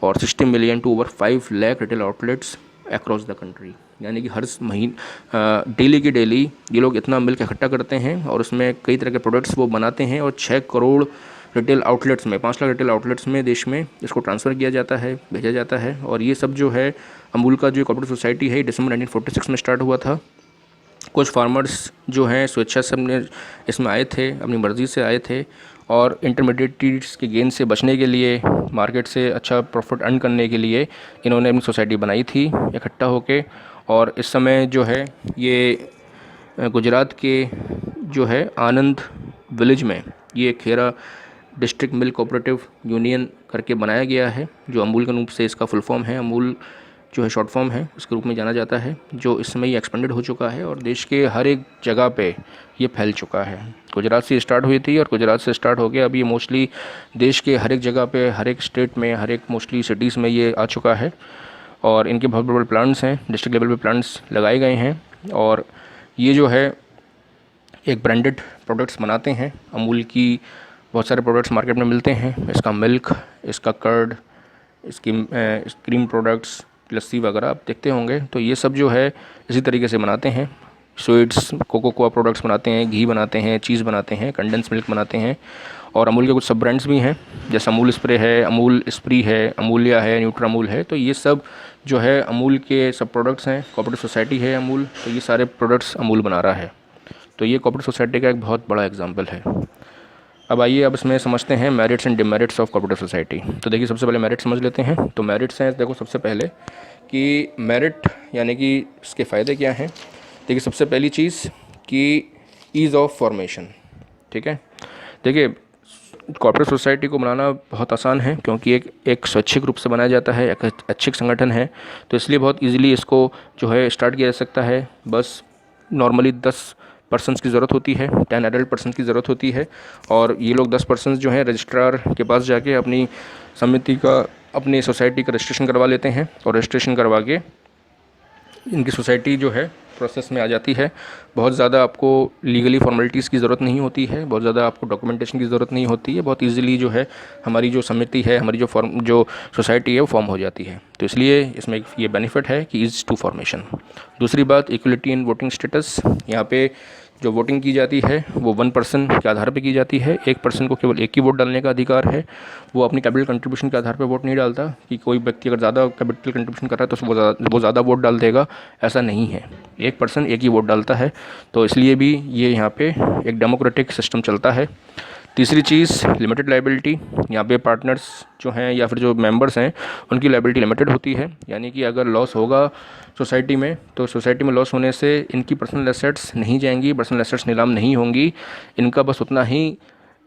और 60 million to over 5 lakh retail outlets across the country. यानी कि हर महीने डेली की डेली ये लोग इतना मिल्क इकट्ठा करते हैं और उसमें कई तरह के प्रोडक्ट्स वो बनाते हैं, और 6 करोड़ रिटेल आउटलेट्स में, 5 लाख रिटेल आउटलेट्स में देश में इसको ट्रांसफ़र किया जाता है, भेजा जाता है। और ये सब जो है अमूल का जो कोऑपरेटिव सोसाइटी है, दिसंबर 1946 में स्टार्ट हुआ था। कुछ फार्मर्स जो हैं स्वेच्छा से अपने इसमें आए थे, अपनी मर्ज़ी से आए थे, और इंटरमीडिएट्स के गेन से बचने के लिए, मार्केट से अच्छा प्रॉफिट अर्न करने के लिए इन्होंने अपनी सोसाइटी बनाई थी इकट्ठा होके। और इस समय जो है ये गुजरात के जो है आनंद विलेज में ये खेरा डिस्ट्रिक्ट मिल्क कोऑपरेटिव यूनियन करके बनाया गया है, जो अमूल के रूप से इसका फुल फॉर्म है, अमूल जो है शॉर्ट फॉर्म है, उसके रूप में जाना जाता है। जो इस समय ये एक्सपेंडेड हो चुका है और देश के हर एक जगह पे ये फैल चुका है। गुजरात से स्टार्ट हुई थी और गुजरात से स्टार्ट हो गया, अब ये मोस्टली देश के हर एक जगह पे, हर एक स्टेट में, हर एक मोस्टली सिटीज़ में ये आ चुका है। और इनके बहुत बड़े बड़े प्लांट्स हैं, डिस्ट्रिक्ट लेवल पे प्लांट्स लगाए गए हैं। और ये जो है एक ब्रांडेड प्रोडक्ट्स बनाते हैं। अमूल की बहुत सारे प्रोडक्ट्स मार्केट में मिलते हैं, इसका मिल्क, इसका कर्ड, इसकी क्रीम प्रोडक्ट्स, लस्सी वगैरह आप देखते होंगे। तो ये सब जो है इसी तरीके से बनाते हैं। स्वीट्स, कोकोआ प्रोडक्ट्स बनाते हैं, घी बनाते हैं, चीज़ बनाते हैं, कंडेंस मिल्क बनाते हैं। और अमूल के कुछ सब ब्रांड्स भी हैं, जैसे अमूल स्प्रे है, अमूल स्प्री है, अमूल्या है, न्यूट्रामूल है। तो ये सब जो है अमूल के सब प्रोडक्ट्स हैं। कोऑपरेटिव सोसाइटी है अमूल, तो ये सारे प्रोडक्ट्स अमूल बना रहा है। तो ये कोऑपरेटिव सोसाइटी का एक बहुत बड़ा एग्जाम्पल है। अब आइए अब इसमें समझते हैं merits and demerits of cooperative society. तो देखिए सबसे पहले मेरिट समझ लेते हैं। तो मेरिट्स हैं, देखो सबसे पहले कि मेरिट यानी कि इसके फ़ायदे क्या हैं। देखिए सबसे पहली चीज़ कि ईज़ ऑफ फॉर्मेशन, ठीक है। देखिए कोऑपरेटिव सोसाइटी को बनाना बहुत आसान है, क्योंकि एक स्वैच्छिक रूप से बनाया जाता है, एक ऐच्छिक संगठन है, तो इसलिए बहुत ईजिली इसको जो है स्टार्ट किया जा सकता है। बस नॉर्मली 10 पर्सन्स की ज़रूरत होती है, 10 एडल्ट पर्सन की ज़रूरत होती है। और ये लोग 10 पर्सन्स जो हैं रजिस्ट्रार के पास जाके अपनी समिति का, अपनी सोसाइटी का रजिस्ट्रेशन करवा लेते हैं, और रजिस्ट्रेशन करवा के इनकी सोसाइटी जो है प्रोसेस में आ जाती है। बहुत ज़्यादा आपको लीगली फॉर्मेलिटीज़ की ज़रूरत नहीं होती है, बहुत ज़्यादा आपको डॉक्यूमेंटेशन की ज़रूरत नहीं होती है। बहुत इजीली जो है हमारी जो समिति है, हमारी जो सोसाइटी है वो फॉर्म हो जाती है। तो इसलिए इसमें ये बेनिफिट है कि ईज़ टू फॉर्मेशन। दूसरी बात, इक्वलिटी इन वोटिंग स्टेटस। यहाँ पे जो वोटिंग की जाती है वो 1 पर्सन के आधार पे की जाती है। एक पर्सन को केवल एक ही वोट डालने का अधिकार है। वो अपनी कैपिटल कंट्रीब्यूशन के आधार पे वोट नहीं डालता कि कोई व्यक्ति अगर ज़्यादा कैपिटल कंट्रीब्यूशन कर रहा है तो वो ज़्यादा वोट डाल देगा, ऐसा नहीं है। एक पर्सन एक ही वोट डालता है, तो इसलिए भी ये यहाँ पे एक डेमोक्रेटिक सिस्टम चलता है। तीसरी चीज़, लिमिटेड लाइबिलिटी। यहाँ पे पार्टनर्स जो हैं या फिर जो मेंबर्स हैं उनकी लाइबिलिटी लिमिटेड होती है, यानी कि अगर लॉस होगा सोसाइटी में तो सोसाइटी में लॉस होने से इनकी पर्सनल एसेट्स नहीं जाएंगी, पर्सनल एसेट्स नीलाम नहीं होंगी। इनका बस उतना ही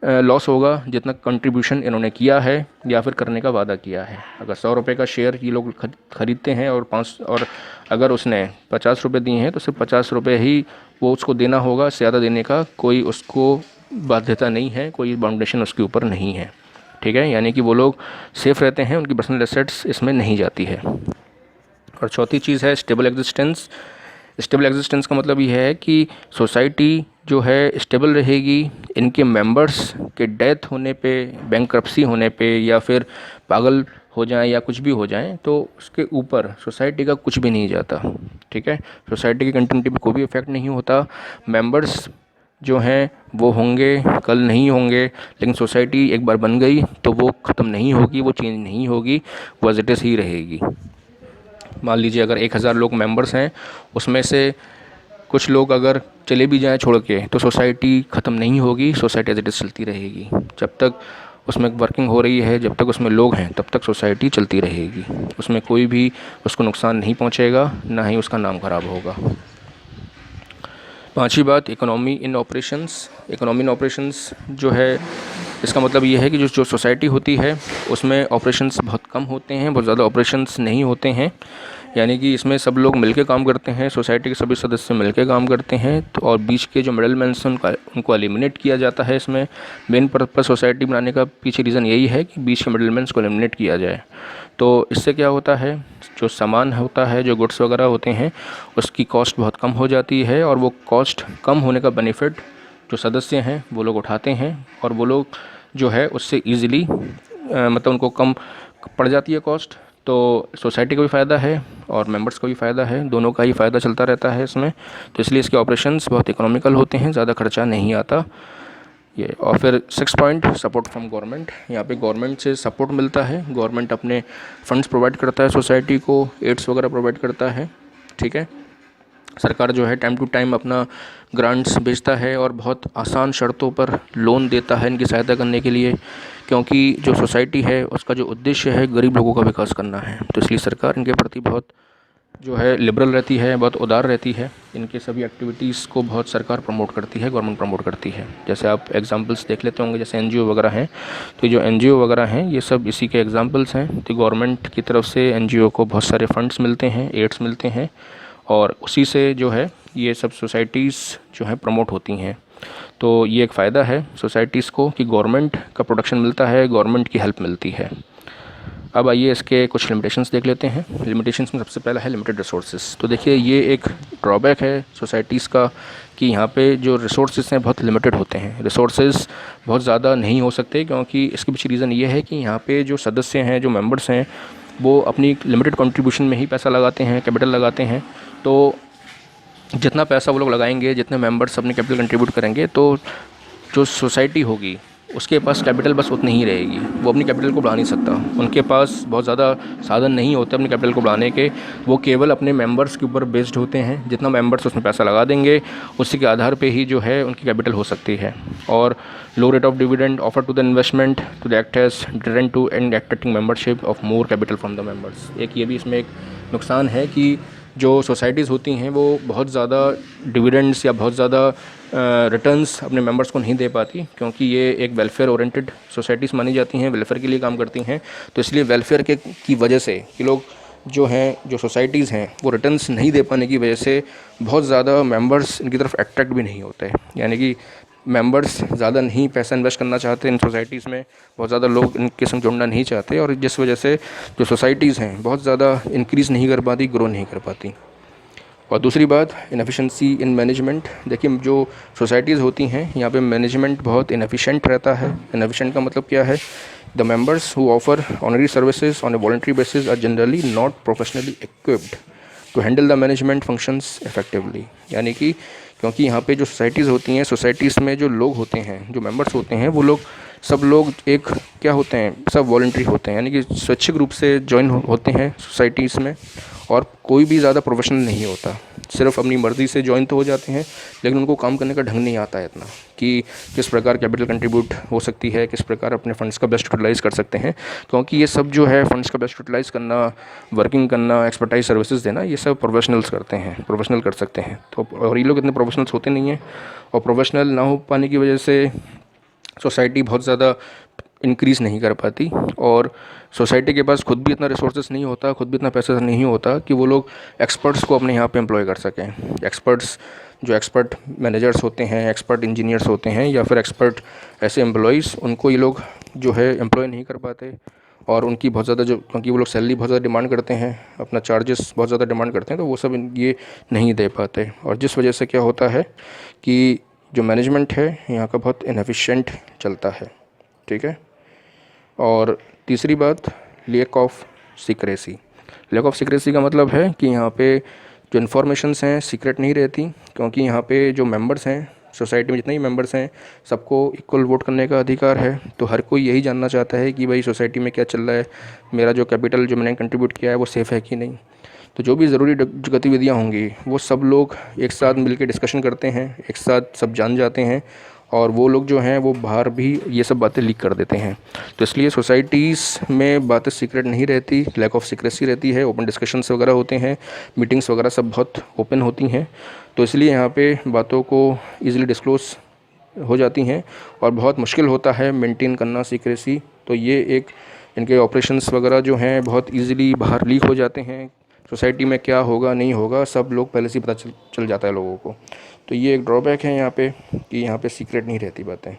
लॉस होगा जितना कंट्रीब्यूशन इन्होंने किया है या फिर करने का वादा किया है। अगर 100 रुपये का शेयर ये लोग खरीदते हैं और अगर उसने 50 रुपये दिए हैं तो सिर्फ 50 रुपये ही वो उसको देना होगा, ज़्यादा देने का कोई उसको बाध्यता नहीं है, कोई बाउंडेशन उसके ऊपर नहीं है, ठीक है। यानी कि वो लोग सेफ़ रहते हैं, उनकी पर्सनल एसेट्स इसमें नहीं जाती है। और चौथी चीज़ है स्टेबल एग्जिस्टेंस। स्टेबल एग्जिस्टेंस का मतलब ये है कि सोसाइटी जो है स्टेबल रहेगी। इनके मेंबर्स के डेथ होने पे, बैंकरप्सी होने पे या फिर पागल हो जाएं या कुछ भी हो जाएं तो उसके ऊपर सोसाइटी का कुछ भी नहीं जाता, ठीक है। सोसाइटी की कंटिन्यूटी पे कोई भी इफेक्ट नहीं होता। मेंबर्स जो हैं वो होंगे, कल नहीं होंगे, लेकिन सोसाइटी एक बार बन गई तो वो ख़त्म नहीं होगी, वो चेंज नहीं होगी, वो एज इट इज़ ही रहेगी। मान लीजिए अगर 1000 लोग मेंबर्स हैं, उसमें से कुछ लोग अगर चले भी जाएं छोड़ के तो सोसाइटी ख़त्म नहीं होगी, सोसाइटी एज इट इज़ चलती रहेगी। जब तक उसमें वर्किंग हो रही है, जब तक उसमें लोग हैं, तब तक सोसाइटी चलती रहेगी। उसमें कोई भी उसको नुकसान नहीं पहुंचेगा, ना ही उसका नाम ख़राब होगा। पांचवी बात, economy in operations. Economy in operations जो है इसका मतलब ये है कि जो सोसाइटी होती है उसमें ऑपरेशंस बहुत कम होते हैं, बहुत ज़्यादा ऑपरेशंस नहीं होते हैं। यानी कि इसमें सब लोग मिलके काम करते हैं, सोसाइटी के सभी सदस्य मिलके काम करते हैं। तो और बीच के जो मिडल मैन उनको एलिमिनेट किया जाता है। इसमें मेन पर्पस सोसाइटी बनाने का पीछे रीज़न यही है कि बीच के मिडल मैन को एलिमिनेट किया जाए। तो इससे क्या होता है, जो सामान होता है, जो गुड्स वगैरह होते हैं, उसकी कॉस्ट बहुत कम हो जाती है। और वो कॉस्ट कम होने का बेनिफिट जो सदस्य हैं वो लोग उठाते हैं, और वो लोग जो है उससे ईज़िली मतलब उनको कम पड़ जाती है कॉस्ट। तो सोसाइटी को भी फ़ायदा है और मेंबर्स को भी फ़ायदा है, दोनों का ही फ़ायदा चलता रहता है इसमें। तो इसलिए इसके ऑपरेशंस बहुत इकोनॉमिकल होते हैं, ज़्यादा खर्चा नहीं आता ये। और फिर 6 पॉइंट, सपोर्ट फ्रॉम गवर्नमेंट। यहाँ पे गवर्नमेंट से सपोर्ट मिलता है, गवर्नमेंट अपने फंड्स प्रोवाइड करता है सोसाइटी को, एड्स वगैरह प्रोवाइड करता है, ठीक है। सरकार जो है टाइम टू टाइम अपना ग्रांट्स भेजता है और बहुत आसान शर्तों पर लोन देता है इनकी सहायता करने के लिए, क्योंकि जो सोसाइटी है उसका जो उद्देश्य है गरीब लोगों का विकास करना है। तो इसलिए सरकार इनके प्रति बहुत जो है लिबरल रहती है, बहुत उदार रहती है। इनके सभी एक्टिविटीज़ को बहुत सरकार प्रमोट करती है, गवर्नमेंट प्रमोट करती है। जैसे आप एग्जांपल्स देख लेते होंगे, जैसे एनजीओ वगैरह हैं, तो जो एनजीओ वगैरह हैं ये सब इसी के एग्जांपल्स हैं। तो गवर्नमेंट की तरफ से एनजीओ को बहुत सारे फंड्स मिलते हैं, एड्स मिलते हैं, और उसी से जो है ये सब सोसाइटीज़ जो हैं प्रमोट होती हैं। तो ये एक फ़ायदा है सोसाइटीज़ को कि गवर्नमेंट का प्रोटेक्शन मिलता है, गवर्नमेंट की हेल्प मिलती है। अब आइए इसके कुछ लिमिटेशंस देख लेते हैं। लिमिटेशंस में सबसे पहला है लिमिटेड रिसोर्सेज। तो देखिए ये एक ड्रॉबैक है सोसाइटीज़ का कि यहाँ पे जो रिसोर्सेज हैं बहुत लिमिटेड होते हैं। रिसोर्सेज बहुत ज़्यादा नहीं हो सकते क्योंकि इसके पीछे रीज़न ये है कि यहाँ पे जो सदस्य हैं, जो मेंबर्स हैं, वो अपनी लिमिटेड कंट्रीब्यूशन में ही पैसा लगाते हैं, कैपिटल लगाते हैं। तो जितना पैसा वो लोग लगाएंगे, जितने मेंबर्स अपने कैपिटल कंट्रीब्यूट करेंगे, तो जो सोसाइटी होगी उसके पास कैपिटल बस उतनी ही रहेगी। वो अपनी कैपिटल को बढ़ा नहीं सकता। उनके पास बहुत ज़्यादा साधन नहीं होते अपनी कैपिटल को बढ़ाने के। वो केवल अपने मेंबर्स के ऊपर बेस्ड होते हैं। जितना मेंबर्स उसमें पैसा लगा देंगे उसी के आधार पे ही जो है उनकी कैपिटल हो सकती है। और low rate of dividend offer to the investment to the act as deterrent to and attracting membership of more capital from the members. एक ये भी इसमें एक नुकसान है कि जो सोसाइटीज़ होती हैं वो बहुत ज़्यादा डिविडेंड्स या बहुत ज़्यादा रिटर्न्स अपने मेंबर्स को नहीं दे पाती, क्योंकि ये एक वेलफेयर ओरिएंटेड सोसाइटीज़ मानी जाती हैं, वेलफेयर के लिए काम करती हैं। तो इसलिए वेलफेयर की वजह से कि लोग जो हैं, जो सोसाइटीज़ हैं, वो रिटर्न्स नहीं दे पाने की वजह से बहुत ज़्यादा मेंबर्स इनकी तरफ अट्रैक्ट भी नहीं होते। यानी कि मेंबर्स ज़्यादा नहीं पैसा इन्वेस्ट करना चाहते इन सोसाइटीज़ में, बहुत ज़्यादा लोग इनके संग जुड़ना नहीं चाहते, और जिस वजह से जो सोसाइटीज़ हैं बहुत ज़्यादा इंक्रीज़ नहीं कर पाती, ग्रो नहीं कर पाती। और दूसरी बात, इनएफिशिएंसी इन मैनेजमेंट। देखिए जो सोसाइटीज़ होती हैं यहाँ पे मैनेजमेंट बहुत इनएफिशिएंट रहता है। इनएफिशिएंट का मतलब क्या है? The members who offer honorary services on a voluntary basis are generally not professionally equipped to handle the management functions effectively. यानी कि क्योंकि यहाँ पे जो सोसाइटीज़ होती हैं, सोसाइटीज़ में जो लोग होते हैं, जो मेंबर्स होते हैं, वो लोग सब लोग एक क्या होते हैं, सब वॉलंटरी होते हैं, यानी कि स्वैच्छिक रूप से ज्वाइन होते हैं सोसाइटीज़ में, और कोई भी ज़्यादा प्रोफेशनल नहीं होता। सिर्फ अपनी मर्ज़ी से ज्वाइन तो हो जाते हैं, लेकिन उनको काम करने का ढंग नहीं आता है इतना कि किस प्रकार कैपिटल कंट्रीब्यूट हो सकती है, किस प्रकार अपने फंड्स का बेस्ट यूटिलाइज़ कर सकते हैं। क्योंकि ये सब जो है फंड्स का बेस्ट यूटिलाइज़ करना, वर्किंग करना, एक्सपर्टाइज सर्विसेज देना, ये सब प्रोफेशनल्स करते हैं, प्रोफेशनल कर सकते हैं। तो और ये लोग इतने प्रोफेशनल्स होते नहीं हैं, और प्रोफेशनल ना हो पाने की वजह से सोसाइटी बहुत ज़्यादा इंक्रीज़ नहीं कर पाती, और सोसाइटी के पास खुद भी इतना रिसोर्सेज नहीं होता, खुद भी इतना पैसा नहीं होता कि वो लोग एक्सपर्ट्स को अपने यहाँ पे एम्प्लॉय कर सकें। एक्सपर्ट्स, जो एक्सपर्ट मैनेजर्स होते हैं, एक्सपर्ट इंजीनियर्स होते हैं, या फिर एक्सपर्ट ऐसे एम्प्लॉयज़, उनको ये लोग जो है एम्प्लॉय नहीं कर पाते। और उनकी बहुत ज़्यादा जो, क्योंकि वो लोग सैलरी बहुत ज़्यादा डिमांड करते हैं, अपना चार्जेस बहुत ज़्यादा डिमांड करते हैं, तो वो सब ये नहीं दे पाते। और जिस वजह से क्या होता है कि जो मैनेजमेंट है यहाँ का बहुत इनएफिशिएंट चलता है। ठीक है। और तीसरी बात, lack of secrecy. Lack of secrecy का मतलब है कि यहाँ पे जो इन्फॉर्मेशंस हैं सीक्रेट नहीं रहती, क्योंकि यहाँ पे जो मेंबर्स हैं, सोसाइटी में जितने ही मेंबर्स हैं, सबको इक्वल वोट करने का अधिकार है। तो हर कोई यही जानना चाहता है कि भाई सोसाइटी में क्या चल रहा है, मेरा जो कैपिटल जो मैंने कंट्रीब्यूट किया है वो सेफ़ है कि नहीं। तो जो भी ज़रूरी गतिविधियाँ होंगी वो सब लोग एक साथ मिलकर डिस्कशन करते हैं, एक साथ सब जान जाते हैं, और वो लोग जो हैं वो बाहर भी ये सब बातें लीक कर देते हैं। तो इसलिए सोसाइटीज़ में बातें सीक्रेट नहीं रहती, लैक ऑफ सीक्रेसी रहती है। ओपन डिस्कशंस वगैरह होते हैं, मीटिंग्स वगैरह सब बहुत ओपन होती हैं। तो इसलिए यहाँ पे बातों को ईज़िली डिस्क्लोज़ हो जाती हैं, और बहुत मुश्किल होता है मेंटेन करना सीक्रेसी। तो ये एक, इनके ऑपरेशंस वगैरह जो हैं बहुत ईज़िली बाहर लीक हो जाते हैं। सोसाइटी में क्या होगा नहीं होगा सब लोग पहले से ही पता चल जाता है लोगों को। तो ये एक ड्रॉबैक है यहाँ पे कि यहाँ पे सीक्रेट नहीं रहती बातें।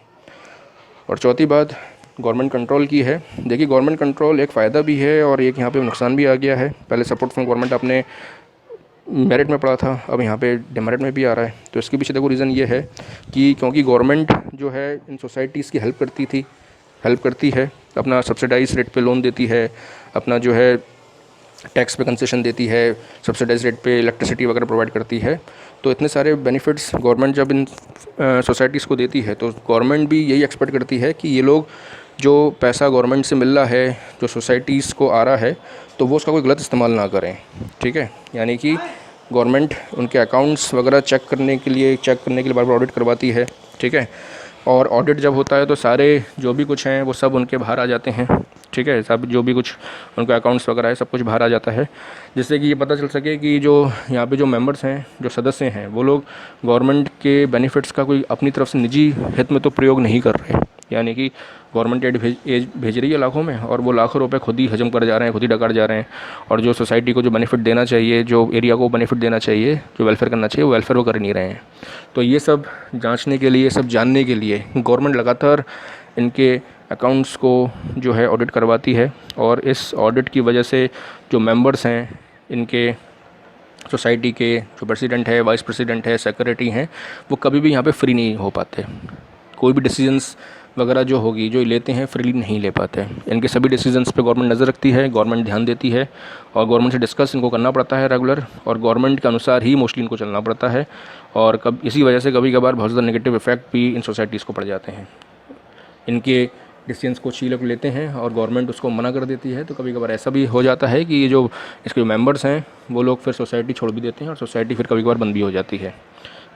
और चौथी बात गवर्नमेंट कंट्रोल की है। देखिए गवर्नमेंट कंट्रोल एक फ़ायदा भी है और एक यहाँ पे नुकसान भी आ गया है। पहले सपोर्ट फ्रॉम गवर्नमेंट आपने मेरिट में पढ़ा था, अब यहाँ पे डिमेरिट में भी आ रहा है। तो इसके पीछे देखो रीज़न ये है कि क्योंकि गवर्नमेंट जो है इन सोसाइटीज़ की हेल्प करती है, अपना सब्सिडाइज रेट पे लोन देती है, अपना जो है टैक्स पे कंसेशन देती है, सब्सिडाइज रेट पे इलेक्ट्रिसिटी वगैरह प्रोवाइड करती है। तो इतने सारे बेनिफिट्स गवर्नमेंट जब इन सोसाइटीज़ को देती है तो गवर्नमेंट भी यही एक्सपेक्ट करती है कि ये लोग जो पैसा गवर्नमेंट से मिल रहा है, जो सोसाइटीज़ को आ रहा है, तो वो उसका कोई गलत इस्तेमाल ना करें। ठीक है, यानी कि गवर्नमेंट उनके अकाउंट्स वगैरह चेक करने के लिए बार बार ऑडिट करवाती है। ठीक है, और ऑडिट जब होता है तो सारे जो भी कुछ हैं वो सब उनके बाहर आ जाते हैं। ठीक है, सब जो भी कुछ उनके अकाउंट्स वगैरह है सब कुछ बाहर आ जाता है, जिससे कि ये पता चल सके कि जो यहाँ पे जो मेंबर्स हैं, जो सदस्य हैं, वो लोग गवर्नमेंट के बेनिफिट्स का कोई अपनी तरफ से निजी हित में तो प्रयोग नहीं कर रहे। यानी कि गवर्नमेंट एड भेज रही है लाखों में, और वो लाखों रुपए खुद ही हजम कर जा रहे हैं, खुद ही डकार जा रहे हैं, और जो सोसाइटी को जो बेनिफिट देना चाहिए, जो एरिया को बेनिफिट देना चाहिए, जो वेलफेयर करना चाहिए, वो वेलफेयर वो कर नहीं रहे हैं। तो ये सब जांचने के लिए, सब जानने के लिए गवर्नमेंट लगातार इनके अकाउंट्स को जो है ऑडिट करवाती है। और इस ऑडिट की वजह से जो मेंबर्स हैं इनके सोसाइटी के, जो प्रेसिडेंट है, वाइस प्रेसिडेंट है, सेक्रेटरी हैं, वो कभी भी यहाँ पे फ्री नहीं हो पाते। कोई भी डिसीजंस वगैरह जो होगी जो लेते हैं फ्रीली नहीं ले पाते। इनके सभी डिसीजंस पे गवर्नमेंट नज़र रखती है, गवर्नमेंट ध्यान देती है और गवर्नमेंट से डिस्कस इनको करना पड़ता है रेगुलर, और गवर्नमेंट के अनुसार ही मोस्टली इनको चलना पड़ता है। और इसी वजह से कभी कभार बहुत ज़्यादा नेगेटिव इफेक्ट भी इन सोसाइटीज़ को पड़ जाते हैं। इनके डिसीजंस को अच्छी लोग लेते हैं और गवर्नमेंट उसको मना कर देती है, तो कभी कभार ऐसा भी हो जाता है कि ये जो इसके जो मेंबर्स हैं वो लोग फिर सोसाइटी छोड़ भी देते हैं और सोसाइटी फिर कभी कभार बंद भी हो जाती है।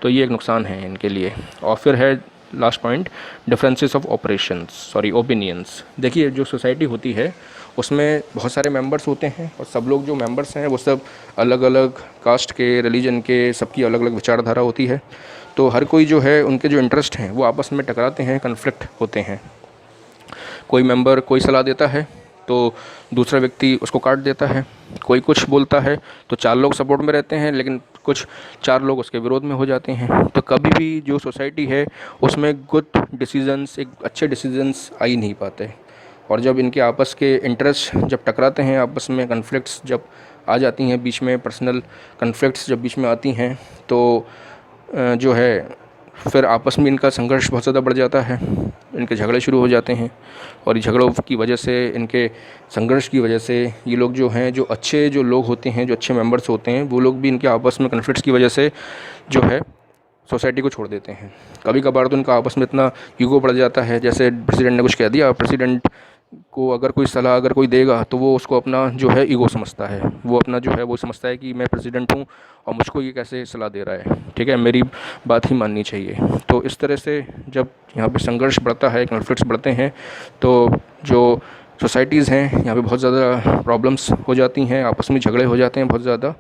तो ये एक नुकसान है इनके लिए। और फिर है last point, differences of opinions. देखिए जो सोसाइटी होती है उसमें बहुत सारे मेंबर्स होते हैं और सब लोग जो मेंबर्स हैं वो सब अलग अलग कास्ट के, रिलीजन के, सबकी अलग अलग विचारधारा होती है। तो हर कोई जो है उनके जो इंटरेस्ट हैं वो आपस में टकराते हैं, कन्फ्लिक्ट होते हैं। कोई मेंबर कोई सलाह देता है तो दूसरा व्यक्ति उसको काट देता है। कोई कुछ बोलता है तो 4 लोग सपोर्ट में रहते हैं, लेकिन कुछ 4 लोग उसके विरोध में हो जाते हैं। तो कभी भी जो सोसाइटी है उसमें गुड डिसीजंस, एक अच्छे डिसीजंस आ ही नहीं पाते। और जब इनके आपस के इंटरेस्ट जब टकराते हैं, आपस में कन्फ्लिक्ट्स जब आ जाती हैं बीच में, पर्सनल कन्फ्लिक्ट्स जब बीच में आती हैं, तो जो है फिर आपस में इनका संघर्ष बहुत ज़्यादा बढ़ जाता है, इनके झगड़े शुरू हो जाते हैं। और ये झगड़ों की वजह से, इनके संघर्ष की वजह से ये लोग जो हैं, जो अच्छे जो लोग होते हैं, जो अच्छे मेंबर्स होते हैं, वो लोग भी इनके आपस में कन्फ्लिक्ट्स की वजह से जो है सोसाइटी को छोड़ देते हैं। कभी कभार तो इनका आपस में इतना ईगो बढ़ जाता है, जैसे प्रेसिडेंट ने कुछ कह दिया, प्रेसिडेंट को अगर कोई सलाह अगर कोई देगा तो वो उसको अपना जो है ईगो समझता है, वो अपना जो है वो समझता है कि मैं प्रेसिडेंट हूँ और मुझको ये कैसे सलाह दे रहा है, ठीक है, मेरी बात ही माननी चाहिए। तो इस तरह से जब यहाँ पे संघर्ष बढ़ता है, कॉन्फ्लिक्ट्स बढ़ते हैं, तो जो सोसाइटीज़ हैं यहाँ पे बहुत ज़्यादा प्रॉब्लम्स हो जाती हैं, आपस में झगड़े हो जाते हैं बहुत ज़्यादा,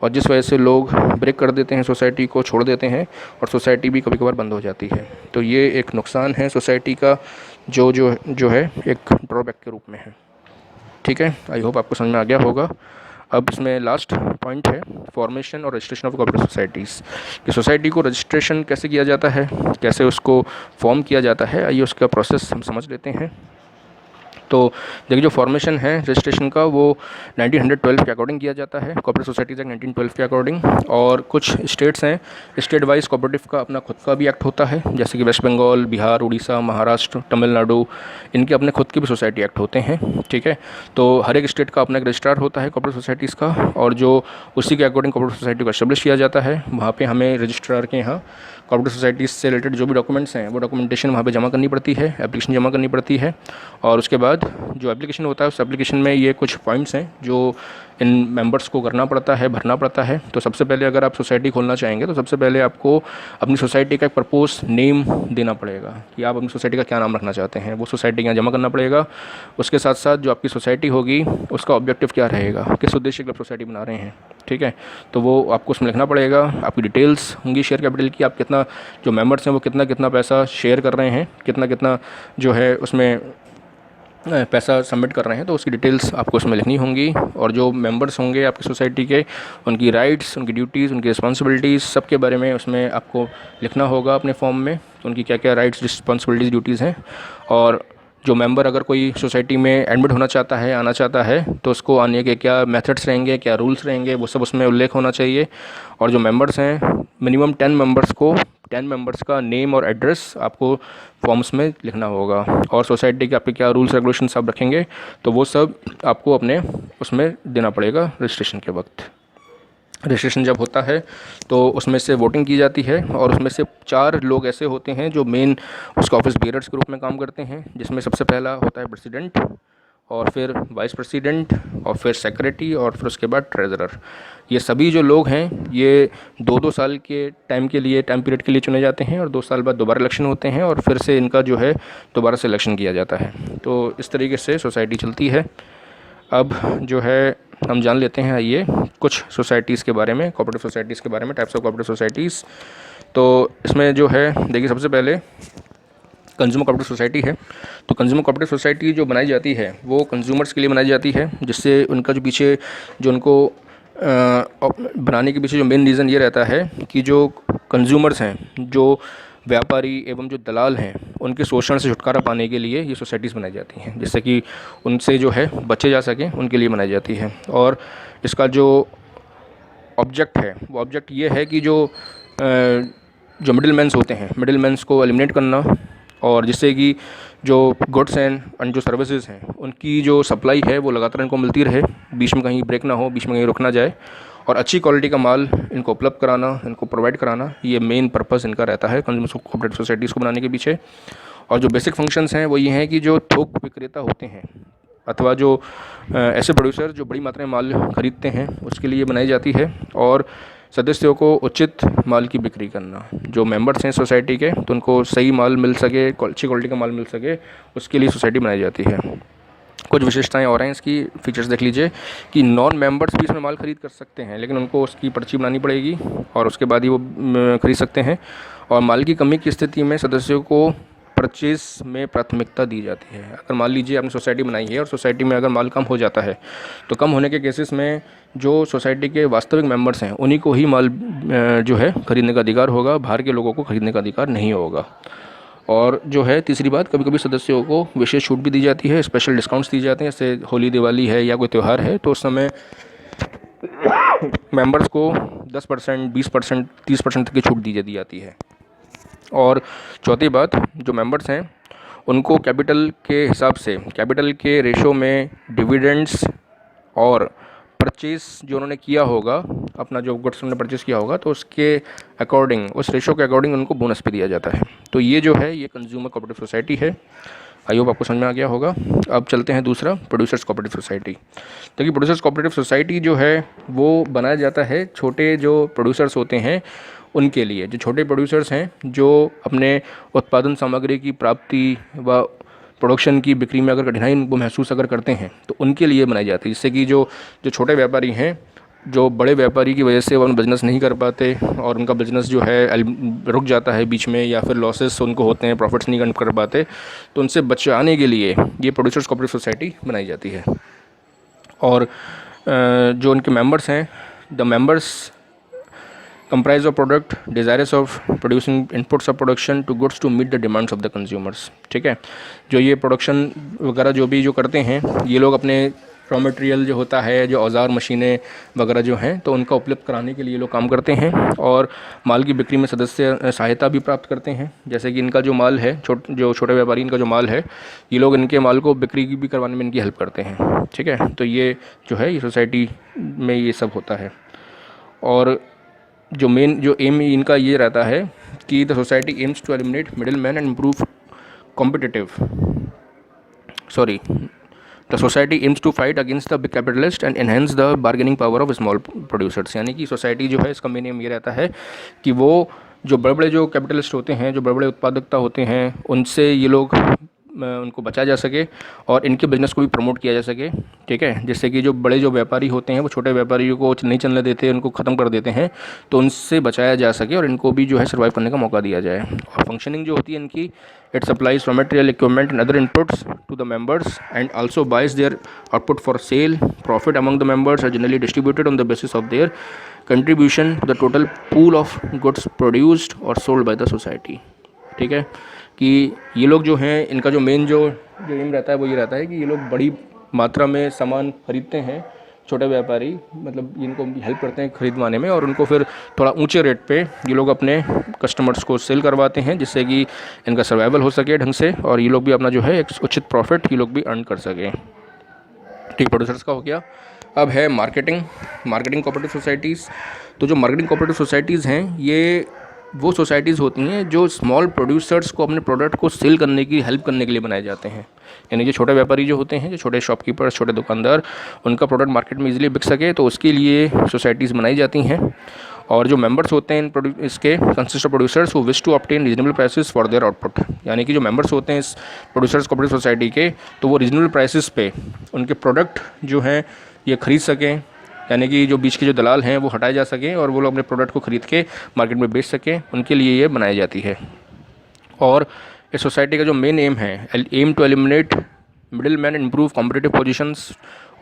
और जिस वजह से लोग ब्रेक कर देते हैं, सोसाइटी को छोड़ देते हैं और सोसाइटी भी कभी कभार बंद हो जाती है। तो ये एक नुकसान है सोसाइटी का, जो है एक ड्रॉबैक के रूप में है। ठीक है, आई होप आपको समझ में आ गया होगा। अब इसमें लास्ट पॉइंट है फॉर्मेशन और रजिस्ट्रेशन ऑफ कोऑपरेटिव सोसाइटीज़, कि सोसाइटी को रजिस्ट्रेशन कैसे किया जाता है, कैसे उसको फॉर्म किया जाता है, आइए उसका प्रोसेस हम समझ लेते हैं। तो देखिए जो फॉर्मेशन है रजिस्ट्रेशन का वो 1912 के अकॉर्डिंग किया जाता है, कोऑपरेटिव सोसाइटीज़ एक्ट 1912 के अकॉर्डिंग। और कुछ स्टेट्स हैं, स्टेट वाइज कोऑपरेटिव का अपना खुद का भी एक्ट होता है, जैसे कि वेस्ट बंगाल, बिहार, उड़ीसा, महाराष्ट्र, तमिलनाडु, इनके अपने खुद के भी सोसाइटी एक्ट होते हैं। ठीक है, तो हर एक स्टेट का अपना एक रजिस्ट्रार होता है कोऑपरेटिव सोसाइटीज़ का, और जो उसी के अकॉर्डिंग कोऑपरेटिव सोसाइटी को एस्टेब्लिश किया जाता है। वहाँ पर हमें रजिस्ट्रार के यहाँ कोऑपरेटिव सोसाइटीज़ से रिलेटेड जो भी डॉक्यूमेंट्स हैं वो डॉक्यूमेंटेशन वहाँ पे जमा करनी पड़ती है, एप्लीकेशन जमा करनी पड़ती है। और उसके बाद जो एप्लीकेशन होता है उस एप्लीकेशन में ये कुछ पॉइंट्स हैं जो इन मेंबर्स को करना पड़ता है, भरना पड़ता है। तो सबसे पहले अगर आप सोसाइटी खोलना चाहेंगे तो सबसे पहले आपको अपनी सोसाइटी का एक प्रपोज नेम देना पड़ेगा कि आप अपनी सोसाइटी का क्या नाम रखना चाहते हैं, वो सोसाइटी के यहाँ जमा करना पड़ेगा। उसके साथ साथ जो आपकी सोसाइटी होगी उसका ऑब्जेक्टिव क्या रहेगा, किस उद्देश्य के लिए सोसाइटी बना रहे हैं, ठीक है, तो वो आपको उसमें लिखना पड़ेगा। आपकी डिटेल्स होंगी शेयर कैपिटल की, आप कितना, जो मेंबर्स हैं वो कितना कितना पैसा शेयर कर रहे हैं, कितना कितना जो है उसमें पैसा सबमिट कर रहे हैं, तो उसकी डिटेल्स आपको उसमें लिखनी होंगी। और जो मेंबर्स होंगे आपकी सोसाइटी के, उनकी राइट्स, उनकी ड्यूटीज़, उनकी रिस्पॉन्सिबिलिटीज़, सब के बारे में उसमें आपको लिखना होगा अपने फॉर्म में, उनकी क्या क्या राइट्स, रिस्पॉन्सिबिलिटीज़, ड्यूटीज़ हैं। और जो मेंबर अगर कोई सोसाइटी में एडमिट होना चाहता है, आना चाहता है, तो उसको आने के क्या मेथड्स रहेंगे, क्या रूल्स रहेंगे, वो सब उसमें उल्लेख होना चाहिए। और जो मेंबर्स हैं, मिनिमम 10 मेंबर्स का नेम और एड्रेस आपको फॉर्म्स में लिखना होगा। और सोसाइटी के आपके क्या रूल्स रेगुलेशंस आप रखेंगे, तो वो सब आपको अपने उसमें देना पड़ेगा रजिस्ट्रेशन के वक्त। रजिस्ट्रेशन जब होता है तो उसमें से वोटिंग की जाती है, और उसमें से 4 लोग ऐसे होते हैं जो मेन उसका ऑफिस बेयरर्स के रूप में काम करते हैं, जिसमें सबसे पहला होता है प्रेसिडेंट, और फिर वाइस प्रेसिडेंट, और फिर सेक्रेटरी, और फिर उसके बाद ट्रेजरर। ये सभी जो लोग हैं ये 2-2 साल के टाइम पीरियड के लिए चुने जाते हैं, और 2 साल बाद दोबारा इलेक्शन होते हैं, और फिर से इनका जो है दोबारा से इलेक्शन किया जाता है। तो इस तरीके से सोसाइटी चलती है। अब जो है हम जान लेते हैं आइए कुछ सोसाइटीज़ के बारे में, कोऑपरेटिव सोसाइटीज़ के बारे में, टाइप्स ऑफ कोऑपरेटिव सोसाइटीज़। तो इसमें जो है देखिए सबसे पहले कंज्यूमर कोऑपरेटिव सोसाइटी है। तो कंज्यूमर कोऑपरेटिव सोसाइटी जो बनाई जाती है वो कंज्यूमर्स के लिए बनाई जाती है, जिससे उनका जो पीछे जो उनको बनाने के पीछे जो मेन रीज़न ये रहता है कि जो कंज्यूमर्स हैं, जो व्यापारी एवं जो दलाल हैं, उनके शोषण से छुटकारा पाने के लिए ये सोसाइटीज़ बनाई जाती हैं, जिससे कि उनसे जो है बचे जा सकें, उनके लिए बनाई जाती है। और इसका जो ऑब्जेक्ट है वो ऑब्जेक्ट ये है कि जो मिडिल मैन्स होते हैं, मिडिल मैन्स को एलिमिनेट करना, और जिससे कि जो गुड्स एंड जो सर्विसेज हैं उनकी जो सप्लाई है वो लगातार इनको मिलती रहे, बीच में कहीं ब्रेक ना हो, बीच में कहीं रुक ना जाए, और अच्छी क्वालिटी का माल इनको उपलब्ध कराना, इनको प्रोवाइड कराना, ये मेन पर्पस इनका रहता है कंज्यूमर कोऑपरेटिव सोसाइटीज़ को बनाने के पीछे। और जो बेसिक फंक्शंस हैं वो ये हैं कि जो थोक विक्रेता होते हैं अथवा जो ऐसे प्रोड्यूसर जो बड़ी मात्रा में माल खरीदते हैं उसके लिए बनाई जाती है, और सदस्यों को उचित माल की बिक्री करना, जो मेंबर्स हैं सोसाइटी के तो उनको सही माल मिल सके, अच्छी क्वालिटी का माल मिल सके, उसके लिए सोसाइटी बनाई जाती है। कुछ विशेषताएं और हैं इसकी, फीचर्स देख लीजिए कि नॉन मेंबर्स भी इसमें माल खरीद कर सकते हैं, लेकिन उनको उसकी पर्ची बनानी पड़ेगी और उसके बाद ही वो खरीद सकते हैं। और माल की कमी की स्थिति में सदस्यों को परचेज़ में प्राथमिकता दी जाती है। अगर मान लीजिए आपने सोसाइटी बनाई है और सोसाइटी में अगर माल कम हो जाता है तो कम होने के केसेस में जो सोसाइटी के वास्तविक मेंबर्स हैं उन्हीं को ही माल जो है खरीदने का अधिकार होगा, बाहर के लोगों को खरीदने का अधिकार नहीं होगा। और जो है तीसरी बात, कभी कभी सदस्यों को विशेष छूट भी दी जाती है, स्पेशल डिस्काउंट्स दी जाते हैं, जैसे होली, दिवाली है या कोई त्यौहार है तो उस समय मेंबर्स को 10%, 20%, 30% तक की छूट दी जाती है। और चौथी बात, जो मेंबर्स हैं उनको कैपिटल के हिसाब से, कैपिटल के रेशो में डिविडेंड्स और परचेज़ जो उन्होंने किया होगा, अपना जो गुड्स उन्होंने परचेज़ किया होगा तो उसके अकॉर्डिंग, उस रेशो के अकॉर्डिंग उनको बोनस भी दिया जाता है। तो ये जो है ये कंज्यूमर कोऑपरेटिव सोसाइटी है। आई होप आपको समझ में आ गया होगा। अब चलते हैं दूसरा, प्रोड्यूसर्स कोऑपरेटिव सोसाइटी। तो कि प्रोड्यूसर्स कोऑपरेटिव सोसाइटी जो है वो बनाया जाता है छोटे जो प्रोड्यूसर्स होते हैं उनके लिए। जो छोटे प्रोड्यूसर्स हैं जो अपने उत्पादन सामग्री की प्राप्ति व प्रोडक्शन की बिक्री में अगर कठिनाई वो महसूस अगर करते हैं तो उनके लिए बनाई जाती है, जिससे कि जो छोटे व्यापारी हैं, जो बड़े व्यापारी की वजह से वो बिज़नेस नहीं कर पाते और उनका बिज़नेस जो है रुक जाता है बीच में, या फिर लॉसेस उनको होते हैं, प्रॉफिट्स नहीं कर पाते, तो उनसे बचाने के लिए ये प्रोड्यूसर्स कोऑपरेटिव सोसाइटी बनाई जाती है। और जो उनके मेंबर्स हैं, the members comprise of product desirous of producing inputs of production to goods to meet the demands of the consumers। ठीक है, जो ये प्रोडक्शन वगैरह जो करते हैं ये लोग अपने रॉ मटेरियल जो होता है, जो औजार मशीनें वगैरह जो हैं तो उनका उपलब्ध कराने के लिए लोग काम करते हैं, और माल की बिक्री में सदस्य सहायता भी प्राप्त करते हैं। जैसे कि इनका जो माल है, जो छोटे व्यापारी इनका जो माल है, ये लोग इनके माल को बिक्री भी करवाने में इनकी हेल्प करते हैं। ठीक है, तो ये जो है ये सोसाइटी में ये सब होता है। और जो मेन जो एम इनका ये रहता है कि the society aims to eliminate middle man and improve the society aims to fight against the big capitalist and enhance the bargaining power of small producers. यानी कि सोसाइटी जो है इसका मेन एम ये रहता है कि वो जो बड़े बड़े जो कैपिटलिस्ट होते हैं, जो बड़े बड़े उत्पादकता होते हैं, उनसे ये लोग उनको बचाया जा सके और इनके बिज़नेस को भी प्रमोट किया जा सके। ठीक है, जिससे कि जो बड़े जो व्यापारी होते हैं वो छोटे व्यापारियों को नहीं चलने देते, उनको ख़त्म कर देते हैं, तो उनसे बचाया जा सके और इनको भी जो है सर्वाइव करने का मौका दिया जाए। और फंक्शनिंग जो होती है इनकी, it supplies raw material, equipment and other inputs to the members and also buys their output for sale. Profit among the members are generally distributed on the basis of their contribution to the total pool of goods produced और सोल्ड बाय द सोसाइटी। ठीक है, कि ये लोग जो हैं इनका जो मेन जो एम रहता है वो ये रहता है कि ये लोग बड़ी मात्रा में सामान खरीदते हैं, छोटे व्यापारी मतलब इनको हेल्प करते हैं खरीदवाने में, और उनको फिर थोड़ा ऊंचे रेट पे ये लोग अपने कस्टमर्स को सेल करवाते हैं, जिससे कि इनका सर्वाइवल हो सके ढंग से और ये लोग भी अपना जो है एक उचित प्रॉफिट ये लोग भी अर्न कर सकें। ठीक, प्रोड्यूसर्स का हो गया। अब है मार्केटिंग कोऑपरेटिव सोसाइटीज़। तो जो मार्केटिंग कोऑपरेटिव सोसाइटीज़ हैं ये वो सोसाइटीज़ होती हैं जो स्मॉल प्रोड्यूसर्स को अपने प्रोडक्ट को सेल करने की हेल्प करने के लिए बनाए जाते हैं। यानी जो छोटे व्यापारी जो होते हैं, जो छोटे शॉपकीपर्स, छोटे दुकानदार, उनका प्रोडक्ट मार्केट में इजीली बिक सके तो उसके लिए सोसाइटीज़ बनाई जाती हैं। और जो मेंबर्स होते हैं इसके consist of producers who wish to obtain reasonable prices for their output. यानी कि जो मेंबर्स होते हैं इस प्रोड्यूसर्स कोऑपरेटिव सोसाइटी के, तो वो रीजनेबल प्राइसेस पे उनके प्रोडक्ट जो हैं ये खरीद सकें, यानी कि जो बीच के जो दलाल हैं वो हटाए जा सकें और वो लोग अपने प्रोडक्ट को ख़रीद के मार्केट में बेच सकें, उनके लिए ये बनाई जाती है। और इस सोसाइटी का जो मेन एम है, aim to eliminate middle man and improve competitive positions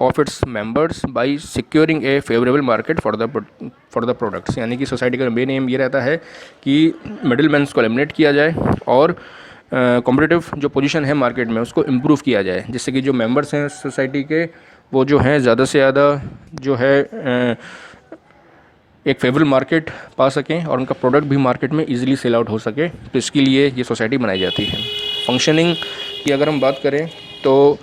of its members by securing a favourable market for the products. यानी कि सोसाइटी का मेन एम ये रहता है कि मिडिल मैन्स को एलिमिनेट किया जाए और कॉम्पिटिटिव जो पोजीशन है मार्केट में उसको इम्प्रूव किया जाए, जिससे कि जो मेंबर्स हैं सोसाइटी के वो जो हैं ज़्यादा से ज़्यादा जो है एक फेवरेबल मार्केट पा सकें और उनका प्रोडक्ट भी मार्केट में इजीली सेल आउट हो सके। तो इसके लिए ये सोसाइटी बनाई जाती है। फंक्शनिंग की अगर हम बात करें तो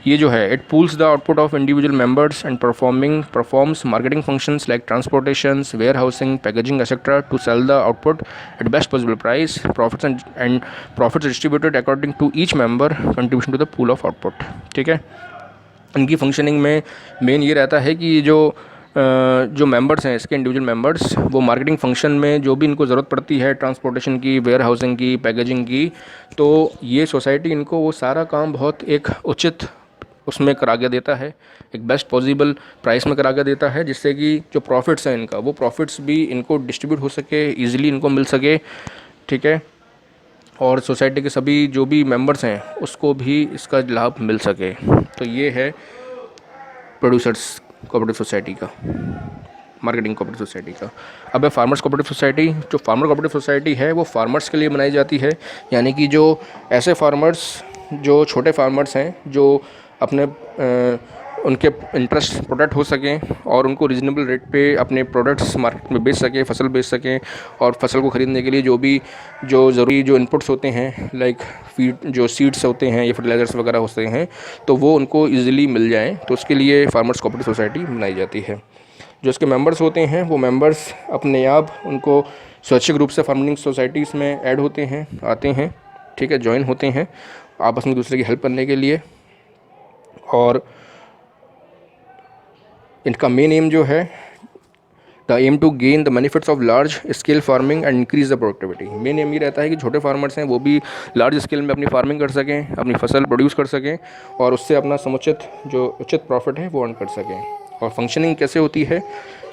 ये जो है it pools the output of individual members and performs marketing functions like transportations, warehousing, packaging etcetera to sell the output at best possible price. Profits distributed according to each member contribution to the pool of output. ठीक है, इनकी फंक्शनिंग में मेन ये रहता है कि जो मेंबर्स हैं इसके इंडिविजुअल मेंबर्स वो मार्केटिंग फंक्शन में जो भी इनको ज़रूरत पड़ती है ट्रांसपोर्टेशन की, वेयर हाउसिंग की, पैकेजिंग की, तो ये सोसाइटी इनको वो सारा काम बहुत एक उचित उसमें करा के देता है, एक बेस्ट पॉसिबल प्राइस में करा के देता है, जिससे कि जो प्रॉफिट्स हैं इनका वो प्रॉफिट्स भी इनको डिस्ट्रीब्यूट हो सके, ईज़िली इनको मिल सके। ठीक है, और सोसाइटी के सभी जो भी मेंबर्स हैं उसको भी इसका लाभ मिल सके। तो ये है प्रोड्यूसर्स कोऑपरेटिव सोसाइटी का, मार्केटिंग कोऑपरेटिव सोसाइटी का। अब है फार्मर्स कोऑपरेटिव सोसाइटी। जो फार्मर कोऑपरेटिव सोसाइटी है वो फार्मर्स के लिए बनाई जाती है, यानी कि जो ऐसे फार्मर्स जो छोटे फार्मर्स हैं जो अपने उनके इंटरेस्ट प्रोटेक्ट हो सकें और उनको रीज़नेबल रेट पे अपने प्रोडक्ट्स मार्केट में बेच सकें, फसल बेच सकें, और फसल को ख़रीदने के लिए जो ज़रूरी जो इनपुट्स होते हैं लाइक फीड, जो सीड्स होते हैं या फर्टिलाइज़र्स वगैरह होते हैं, तो वो उनको ईज़िली मिल जाएँ। तो उसके लिए फार्मर्स कोऑपरेटिव सोसाइटी बनाई जाती है। जो इसके मेंबर्स होते हैं वो मेंबर्स अपने आप उनको स्वैच्छिक रूप से फार्मिंग सोसाइटीज़ में ऐड होते हैं, आते हैं। ठीक है, ज्वाइन होते हैं आपस में दूसरे की हेल्प करने के लिए। और इनका मेन एम जो है the aim to gain the benefits of large scale farming and increase the productivity. Main aim ये रहता है कि छोटे फार्मर्स हैं वो भी लार्ज स्केल में अपनी फार्मिंग कर सकें, अपनी फसल प्रोड्यूस कर सकें और उससे अपना समुचित जो उचित प्रॉफिट है वो अर्न कर सकें। और फंक्शनिंग कैसे होती है?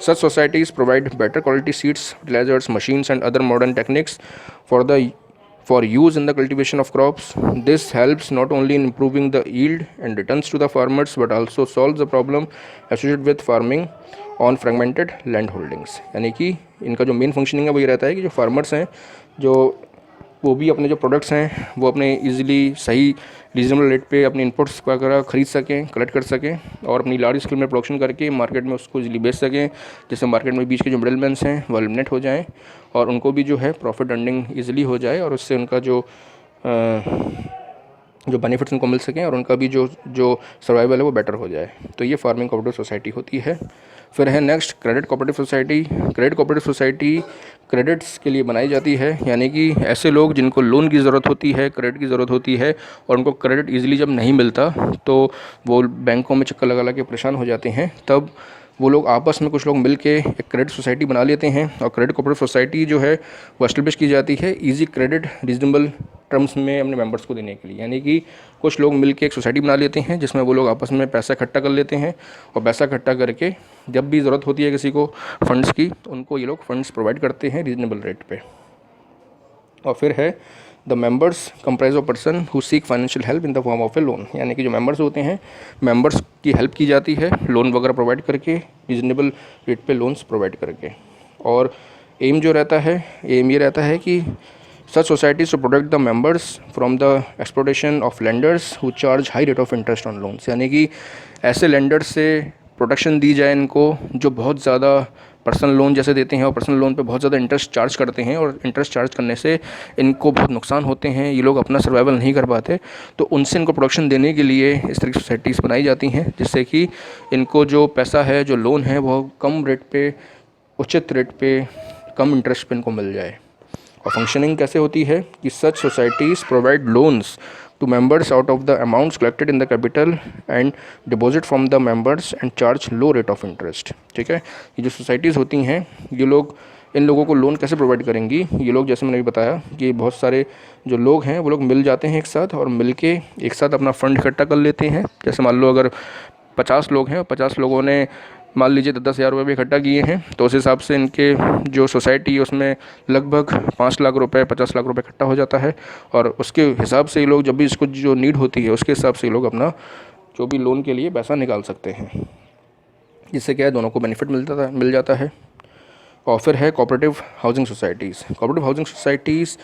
Such societies provide better quality seeds, fertilisers, machines and other modern techniques for use in the cultivation of crops. This helps not only in improving the yield and returns to the farmers but also solves the problem associated with farming on fragmented land holdings। यानी कि इनका जो मेन फंक्शनिंग है वो ये रहता है कि जो फार्मर्स हैं जो वो भी अपने जो प्रोडक्ट्स हैं वो अपने इजीली सही रीजनेबल रेट पे अपने इनपुट्स वगैरह ख़रीद सकें, कलेक्ट कर सकें और अपनी लार्ज स्केल में प्रोडक्शन करके मार्केट में उसको इजीली बेच सकें, जिससे मार्केट में बीच के जो मिडलमैन्स हैं वो एलिमिनेट हो जाएं और उनको भी जो है प्रॉफिट अर्निंग ईजिली हो जाए और उससे उनका जो बेनिफिट्स उनको मिल सकें और उनका भी जो सर्वाइवल है वो बेटर हो जाए। तो ये फार्मिंग कोऑपरेटिव सोसाइटी होती है। फिर है next credit cooperative society. Credit cooperative society credits के लिए बनाई जाती है, यानी कि ऐसे लोग जिनको लोन की ज़रूरत होती है, क्रेडिट की ज़रूरत होती है और उनको क्रेडिट ईजिली जब नहीं मिलता तो वो बैंकों में चक्कर लगा के परेशान हो जाते हैं। तब वो लोग आपस में कुछ लोग मिल के एक क्रेडिट सोसाइटी बना लेते हैं और क्रेडिट कोऑपरेटिव सोसाइटी जो है वो एस्टेब्लिश की जाती है ईजी क्रेडिट रीजनेबल टर्म्स में अपने मेंबर्स को देने के लिए। यानी कि कुछ लोग मिल के एक सोसाइटी बना लेते हैं जिसमें वो लोग आपस में पैसा इकट्ठा कर लेते हैं और पैसा इकट्ठा करके जब भी ज़रूरत होती है किसी को फंड्स की, उनको ये लोग फंड्स प्रोवाइड करते हैं रीजनेबल रेट पे। और फिर है the members comprise of person who seek financial help in the form of A loan. यानी कि जो मेंबर्स होते हैं, मेंबर्स की हेल्प की जाती है लोन वगैरह प्रोवाइड करके, रीजनेबल रेट पे लोन्स प्रोवाइड करके। और एम जो रहता है, एम ये रहता है कि such societies to protect the members from the exploitation of lenders who charge high rate of interest on loans. यानी कि ऐसे लेंडर्स से प्रोटेक्शन दी जाए इनको जो बहुत ज़्यादा पर्सनल लोन जैसे देते हैं और पर्सनल लोन पे बहुत ज़्यादा इंटरेस्ट चार्ज करते हैं और इंटरेस्ट चार्ज करने से इनको बहुत नुकसान होते हैं, ये लोग अपना सर्वाइवल नहीं कर पाते। तो उनसे इनको प्रोटेक्शन देने के लिए इस तरह की सोसाइटीज़ बनाई जाती हैं जिससे कि इनको जो पैसा है, जो लोन है, वो कम रेट पे, उचित रेट पे, कम इंटरेस्ट पे इनको मिल जाए। और फंक्शनिंग कैसे होती है कि such societies provide loans to members out of the amounts collected in the capital and deposit from the members and charge low rate of interest। ठीक है, ये जो सोसाइटीज़ होती हैं ये लोग इन लोगों को लोन कैसे प्रोवाइड करेंगी? ये लोग जैसे मैंने भी बताया कि बहुत सारे जो लोग हैं वो लोग मिल जाते हैं एक साथ और मिल के एक साथ अपना फ़ंड इकट्ठा कर लेते हैं। जैसे मान लो अगर 50 लोग हैं और 50 लोगों ने मान लीजिए 10-10 हज़ार रुपये भी इकट्ठा किए हैं तो उस हिसाब से इनके जो सोसाइटी है उसमें लगभग 5 लाख रुपए, 50 लाख रुपए इकट्ठा हो जाता है और उसके हिसाब से ये लोग जब भी इसको जो नीड होती है उसके हिसाब से ये लोग अपना जो भी लोन के लिए पैसा निकाल सकते हैं, जिससे क्या है दोनों को बेनिफिट मिल जाता है। और फिर है cooperative housing societies. Cooperative housing societies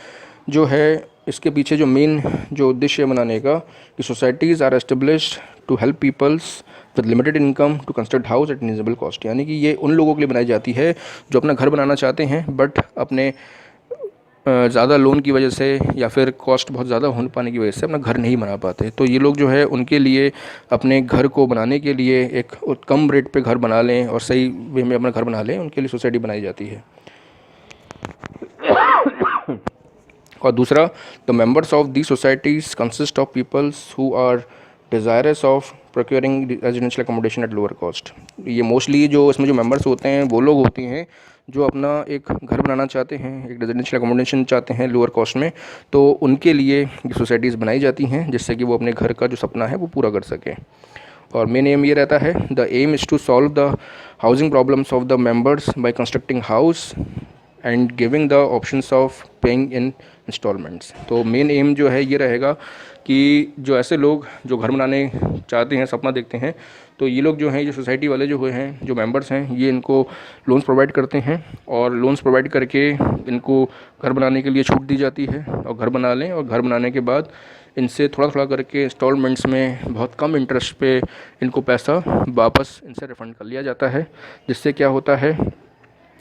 जो है इसके पीछे जो मेन जो उद्देश्य है बनाने का कि societies are established to help peoples with limited income to construct house at reasonable cost, यानी कि ये उन लोगों के लिए बनाई जाती है जो अपना घर बनाना चाहते हैं बट अपने ज़्यादा लोन की वजह से या फिर कॉस्ट बहुत ज़्यादा होने पाने की वजह से अपना घर नहीं बना पाते। तो ये लोग जो है उनके लिए अपने घर को बनाने के लिए एक कम रेट पे घर बना लें और सही वे में अपना घर बना लें, उनके लिए सोसाइटी बनाई जाती है। और दूसरा, the members of the societies consist of peoples who are desirous of procuring residential accommodation at lower cost. ये मोस्टली जो इसमें जो मेंबर्स होते हैं वो लोग होते हैं जो अपना एक घर बनाना चाहते हैं, एक रेजिडेंशियल अकोमोडेशन चाहते हैं लोअर कॉस्ट में, तो उनके लिए ये सोसाइटीज़ बनाई जाती हैं जिससे कि वो अपने घर का जो सपना है वो पूरा कर सकें। और मेन एम ये रहता है, the aim is to solve the housing problems of the members by constructing house and giving the options of paying in instalments. तो मेन एम जो है ये रहेगा कि जो ऐसे लोग जो घर बनाने चाहते हैं, सपना देखते हैं, तो ये लोग जो हैं, ये सोसाइटी वाले जो हुए हैं, जो मेंबर्स हैं, ये इनको लोन्स प्रोवाइड करते हैं और लोन्स प्रोवाइड करके इनको घर बनाने के लिए छूट दी जाती है और घर बना लें। और घर बनाने के बाद इनसे थोड़ा थोड़ा करके इंस्टॉलमेंट्स में बहुत कम इंटरेस्ट पे इनको पैसा वापस इनसे रिफ़ंड कर लिया जाता है, जिससे क्या होता है,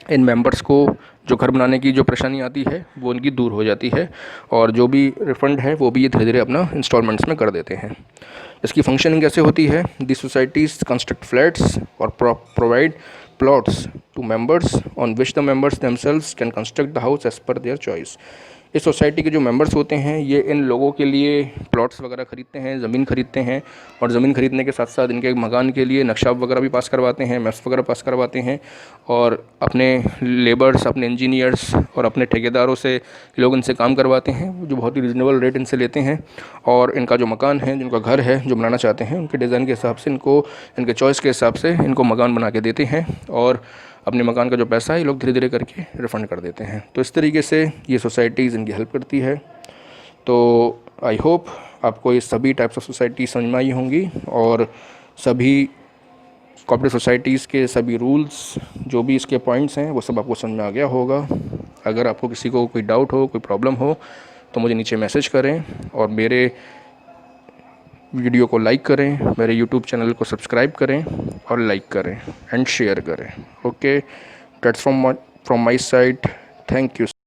इन मेंबर्स को जो घर बनाने की जो परेशानी आती है वो उनकी दूर हो जाती है और जो भी रिफ़ंड है वो भी ये धीरे धीरे अपना इंस्टॉलमेंट्स में कर देते हैं। इसकी फंक्शनिंग कैसे होती है, दी सोसाइटीज़ कंस्ट्रक्ट फ्लैट्स और provide plots to members on which the members themselves can construct the house as per their choice. इस सोसाइटी के जो मेंबर्स होते हैं ये इन लोगों के लिए प्लॉट्स वगैरह ख़रीदते हैं, ज़मीन ख़रीदते हैं और ज़मीन ख़रीदने के साथ साथ इनके मकान के लिए नक्शा वगैरह भी पास करवाते हैं, मैप्स वगैरह पास करवाते हैं और अपने लेबर्स, अपने इंजीनियर्स और अपने ठेकेदारों से लोग इनसे काम करवाते हैं, जो बहुत ही रीज़नेबल रेट इनसे लेते हैं। और इनका जो मकान है, जिनका घर है, जो बनाना चाहते हैं, उनके डिज़ाइन के हिसाब से इनको, इनके चॉइस के हिसाब से इनको मकान बना के देते हैं और अपने मकान का जो पैसा है ये लोग धीरे धीरे करके रिफ़ंड कर देते हैं। तो इस तरीके से ये सोसाइटीज़ इनकी हेल्प करती है। तो आई होप आपको ये सभी टाइप्स ऑफ सोसाइटी समझ में आई होंगी और सभी कोऑपरेटिव सोसाइटीज़ के सभी रूल्स, जो भी इसके पॉइंट्स हैं, वो सब आपको समझ में आ गया होगा। अगर आपको किसी को कोई डाउट हो, कोई प्रॉब्लम हो, तो मुझे नीचे मैसेज करें और मेरे वीडियो को लाइक करें, मेरे यूट्यूब चैनल को सब्सक्राइब करें और लाइक करें एंड शेयर करें। Okay, that's from my side. Thank you.